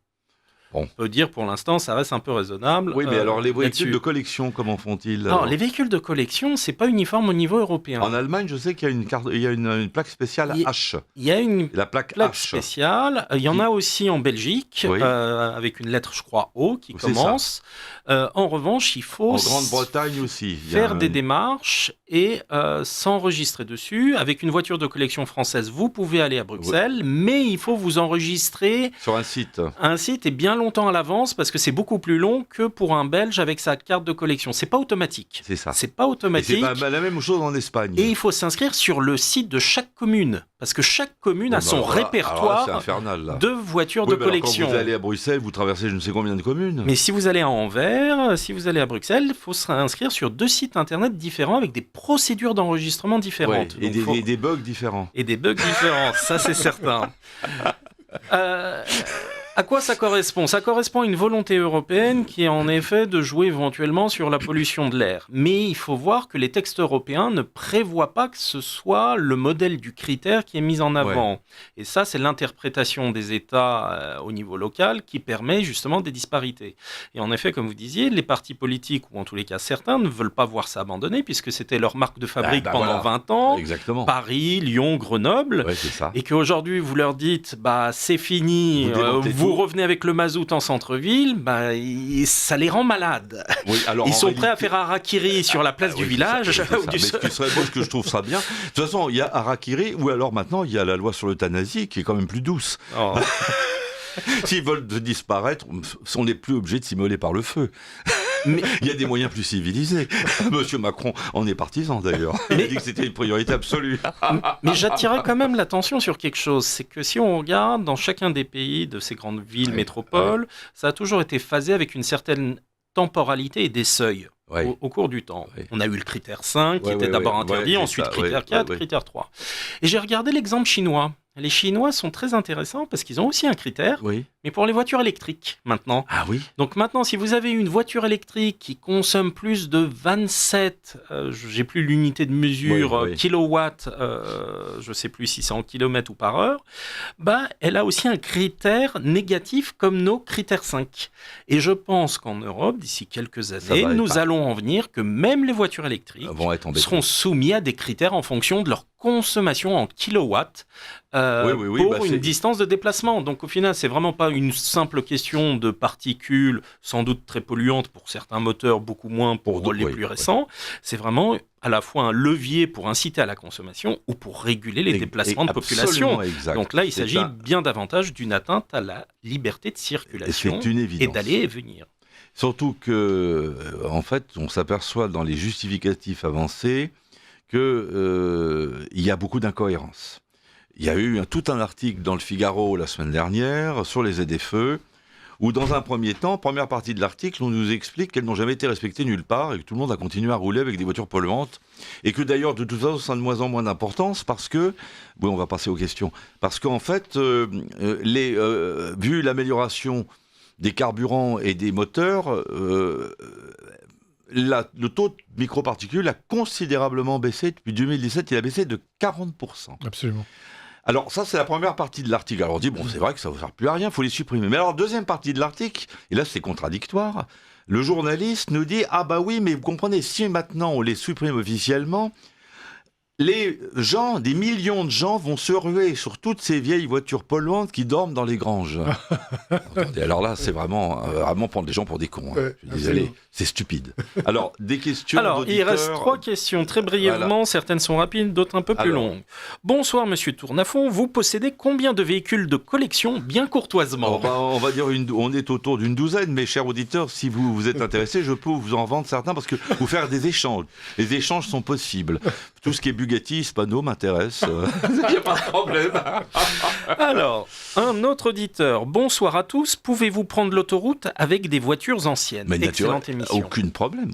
On peut dire pour l'instant, ça reste un peu raisonnable. Oui, mais alors les véhicules de collection, comment font-ils ? Non, les véhicules de collection, c'est pas uniforme au niveau européen. En Allemagne, je sais qu'il y a une plaque spéciale H. Il y a une plaque spéciale. Il y en a aussi en Belgique, avec une lettre, je crois, O qui commence. En revanche, il faut en Grande-Bretagne aussi faire des démarches et s'enregistrer dessus. Avec une voiture de collection française, vous pouvez aller à Bruxelles, mais il faut vous enregistrer sur un site. Un site est bien longtemps à l'avance parce que c'est beaucoup plus long que pour un Belge avec sa carte de collection. C'est pas automatique. C'est ça. C'est pas automatique. Et c'est la même chose en Espagne. Et il faut s'inscrire sur le site de chaque commune parce que chaque commune a son répertoire de voitures de collection. Quand vous allez à Bruxelles, vous traversez je ne sais combien de communes. Mais si vous allez à Anvers, si vous allez à Bruxelles, il faut s'inscrire sur 2 sites internet différents avec des procédures d'enregistrement différentes. Et des bugs différents. Et des bugs différents, ça c'est certain. À quoi ça correspond ? Ça correspond à une volonté européenne qui est en effet de jouer éventuellement sur la pollution de l'air. Mais il faut voir que les textes européens ne prévoient pas que ce soit le modèle du critère qui est mis en avant. Et ça, c'est l'interprétation des États au niveau local qui permet justement des disparités. Et en effet, comme vous disiez, les partis politiques, ou en tous les cas certains, ne veulent pas voir ça abandonné puisque c'était leur marque de fabrique pendant 20 ans. Exactement. Paris, Lyon, Grenoble. C'est ça. Et qu'aujourd'hui, vous leur dites, c'est fini, vous revenez avec le mazout en centre-ville, ça les rend malades. Oui, alors, ils sont prêts à faire harakiri sur la place du village. Mais ce qui serait beau, ce que je trouve ça bien. De toute façon, il y a harakiri, ou alors maintenant, il y a la loi sur l'euthanasie qui est quand même plus douce. Oh. S'ils veulent disparaître, on n'est plus obligé de s'immoler par le feu. Mais il y a des moyens plus civilisés. Monsieur Macron en est partisan d'ailleurs. Il a dit que c'était une priorité absolue. Mais j'attirais quand même l'attention sur quelque chose. C'est que si on regarde dans chacun des pays de ces grandes villes, métropoles, ça a toujours été phasé avec une certaine temporalité et des seuils. Au cours du temps. On a eu le critère 5 qui était d'abord interdit, ensuite critère 4, critère 3. Et j'ai regardé l'exemple chinois. Les Chinois sont très intéressants parce qu'ils ont aussi un critère, mais pour les voitures électriques maintenant. Ah oui. Donc maintenant, si vous avez une voiture électrique qui consomme plus de 27, j'ai plus l'unité de mesure, kilowatts, je sais plus si c'est en kilomètres ou par heure, elle a aussi un critère négatif comme nos critères 5. Et je pense qu'en Europe, d'ici quelques années, nous allons en venir que même les voitures électriques seront soumises à des critères en fonction de leur consommation en kilowatts pour une distance de déplacement. Donc au final, c'est vraiment pas une simple question de particules, sans doute très polluantes pour certains moteurs, beaucoup moins pour les plus récents. C'est vraiment à la fois un levier pour inciter à la consommation ou pour réguler les déplacements de population. Exact. Donc là, il s'agit bien davantage d'une atteinte à la liberté de circulation et d'aller et venir. Surtout que, en fait, on s'aperçoit dans les justificatifs avancés qu'il y a beaucoup d'incohérences. Il y a eu tout un article dans le Figaro la semaine dernière sur les ZFE, où dans un premier temps, première partie de l'article, on nous explique qu'elles n'ont jamais été respectées nulle part et que tout le monde a continué à rouler avec des voitures polluantes. Et que d'ailleurs, de toute façon, ça a de moins en moins d'importance parce que... Bon, on va passer aux questions. Parce qu'en fait, vu l'amélioration des carburants et des moteurs... le taux de microparticules a considérablement baissé. Depuis 2017, il a baissé de 40%. Absolument. Alors ça, c'est la première partie de l'article. Alors on dit, c'est vrai que ça ne sert plus à rien, il faut les supprimer. Mais alors, deuxième partie de l'article, et là c'est contradictoire, le journaliste nous dit, oui, mais vous comprenez, si maintenant on les supprime officiellement, les gens, des millions de gens vont se ruer sur toutes ces vieilles voitures polluantes qui dorment dans les granges. Attendez, alors là, c'est vraiment prendre les gens pour des cons. Hein. Je suis désolé, c'est stupide. Alors, des questions Alors, il reste 3 questions, très brièvement. Voilà. Certaines sont rapides, d'autres un peu plus longues. Bonsoir, monsieur Tournafond. Vous possédez combien de véhicules de collection, bien courtoisement ? On va dire, on est autour d'une douzaine, mais chers auditeurs, si vous êtes intéressés, je peux vous en vendre certains parce que vous faire des échanges. Les échanges sont possibles. Tout ce qui est Bugatti, Hispano m'intéresse. Il n'y a pas de problème. Alors, un autre auditeur. Bonsoir à tous. Pouvez-vous prendre l'autoroute avec des voitures anciennes ? Mais excellente émission. Aucun problème.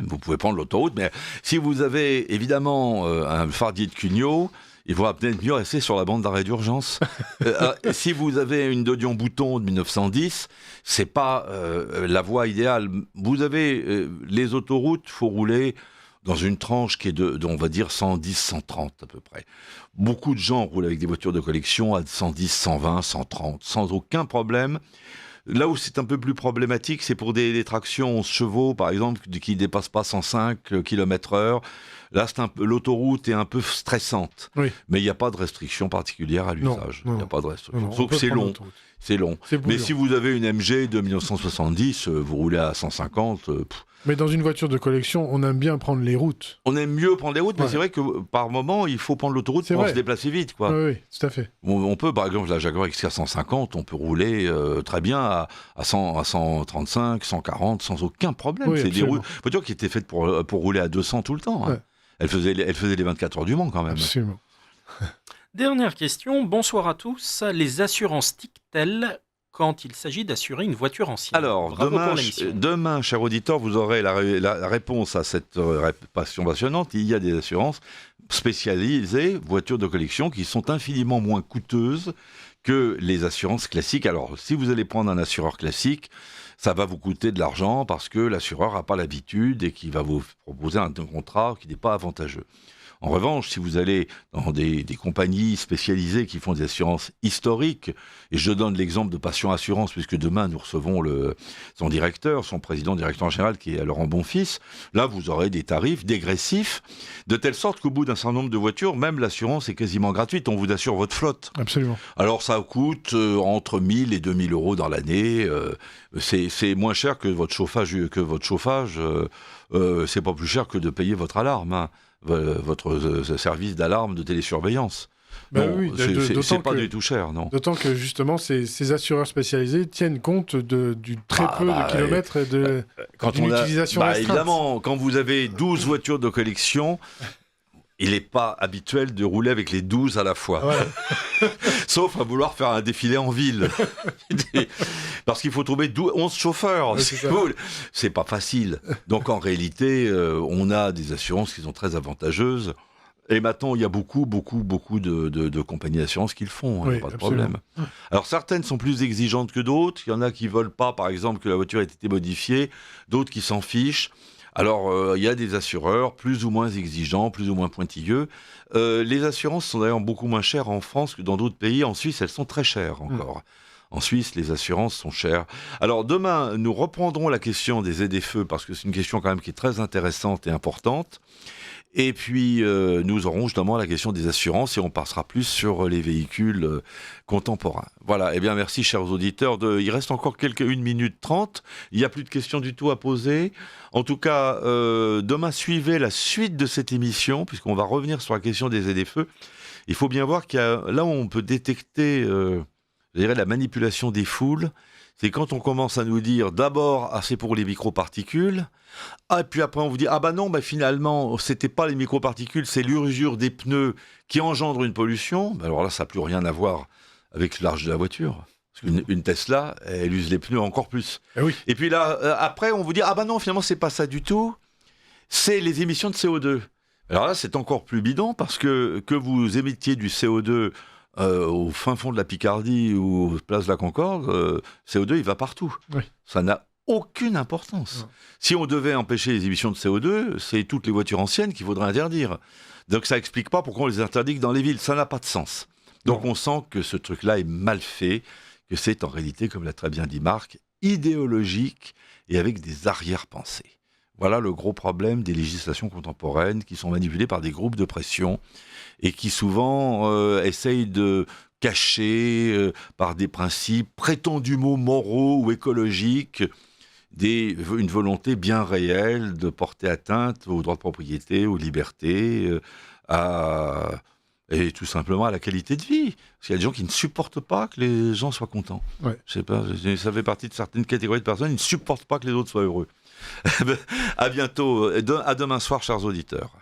Vous pouvez prendre l'autoroute, mais si vous avez évidemment un fardier de Cugnot, il faudra peut-être mieux rester sur la bande d'arrêt d'urgence. Si vous avez une Dodion Bouton de 1910, c'est pas la voie idéale. Vous avez les autoroutes, il faut rouler dans une tranche qui est de on va dire 110, 130 à peu près. Beaucoup de gens roulent avec des voitures de collection à 110, 120, 130, sans aucun problème. Là où c'est un peu plus problématique, c'est pour des tractions 11 chevaux, par exemple, qui ne dépassent pas 105 km/h. Là, l'autoroute est un peu stressante. Oui. Mais il n'y a pas de restriction particulière à l'usage. Il n'y a pas de restriction. Sauf que c'est long. C'est long. Mais si vous avez une MG de 1970, vous roulez à 150... Mais dans une voiture de collection, on aime bien prendre les routes. On aime mieux prendre les routes, mais c'est vrai que par moment, il faut prendre l'autoroute pour se déplacer vite. Quoi. Oui, tout à fait. On peut, par exemple, la Jaguar XK 150, on peut rouler très bien à 135, 140, sans aucun problème. Oui, c'est des voitures qui étaient faites pour rouler à 200 tout le temps. Hein. Ouais. Elle faisait les 24 heures du Mans, quand même. Absolument. Dernière question. Bonsoir à tous. Les assurances tic-tel quand il s'agit d'assurer une voiture ancienne. Alors, demain, cher auditeur, vous aurez la réponse à cette passion passionnante. Il y a des assurances spécialisées, voitures de collection, qui sont infiniment moins coûteuses que les assurances classiques. Alors, si vous allez prendre un assureur classique, ça va vous coûter de l'argent parce que l'assureur n'a pas l'habitude et qu'il va vous proposer un contrat qui n'est pas avantageux. En revanche, si vous allez dans des compagnies spécialisées qui font des assurances historiques, et je donne l'exemple de Passion Assurance, puisque demain nous recevons son directeur, son directeur général, qui est Laurent Bonfils, là vous aurez des tarifs dégressifs, de telle sorte qu'au bout d'un certain nombre de voitures, même l'assurance est quasiment gratuite, on vous assure votre flotte. Absolument. Alors ça coûte entre 1 000 et 2 000 euros dans l'année, c'est moins cher que votre chauffage, c'est pas plus cher que de payer votre alarme, hein. Votre service d'alarme de télésurveillance. Oui, c'est pas du tout cher, non. D'autant que justement, ces assureurs spécialisés tiennent compte du très peu de kilomètres et d'une utilisation restreinte. Évidemment, quand vous avez 12 voitures de collection, il n'est pas habituel de rouler avec les 12 à la fois. Ouais. Sauf à vouloir faire un défilé en ville. Parce qu'il faut trouver 11 chauffeurs. Ouais, c'est pas facile. Donc en réalité, on a des assurances qui sont très avantageuses. Et maintenant, il y a beaucoup de compagnies d'assurance qui le font. Il n'y a pas de problème. Alors certaines sont plus exigeantes que d'autres. Il y en a qui ne veulent pas, par exemple, que la voiture ait été modifiée. D'autres qui s'en fichent. Alors, il y a des assureurs plus ou moins exigeants, plus ou moins pointilleux. Les assurances sont d'ailleurs beaucoup moins chères en France que dans d'autres pays. En Suisse, elles sont très chères encore. En Suisse, les assurances sont chères. Alors, demain, nous reprendrons la question des ZFE parce que c'est une question quand même qui est très intéressante et importante. Et puis, nous aurons justement la question des assurances et on passera plus sur les véhicules contemporains. Voilà, eh bien merci chers auditeurs. Il reste encore 1 minute 30. Il n'y a plus de questions du tout à poser. En tout cas, demain, suivez la suite de cette émission puisqu'on va revenir sur la question des ZFE. Il faut bien voir qu'il y a là où on peut détecter, je dirais, la manipulation des foules. C'est quand on commence à nous dire d'abord, c'est pour les microparticules, et puis après on vous dit, finalement, c'était pas les microparticules, c'est l'usure des pneus qui engendre une pollution. Alors là, ça n'a plus rien à voir avec l'âge de la voiture. Parce qu'une Tesla, elle use les pneus encore plus. Oui. Et puis là, après, on vous dit, finalement, c'est pas ça du tout, c'est les émissions de CO2. Alors là, c'est encore plus bidon, parce que vous émettiez du CO2 au fin fond de la Picardie ou place de la Concorde, CO2, il va partout. Oui. Ça n'a aucune importance. Ouais. Si on devait empêcher les émissions de CO2, c'est toutes les voitures anciennes qu'il faudrait interdire. Donc ça n'explique pas pourquoi on les interdit dans les villes. Ça n'a pas de sens. Donc on sent que ce truc-là est mal fait, que c'est en réalité, comme l'a très bien dit Marc, idéologique et avec des arrière-pensées. Voilà le gros problème des législations contemporaines qui sont manipulées par des groupes de pression et qui souvent essayent de cacher par des principes prétendument moraux ou écologiques une volonté bien réelle de porter atteinte aux droits de propriété, aux libertés, et tout simplement à la qualité de vie. Parce qu'il y a des gens qui ne supportent pas que les gens soient contents. Ouais. Je sais pas, ça fait partie de certaines catégories de personnes, ils ne supportent pas que les autres soient heureux. À bientôt, à demain soir, chers auditeurs.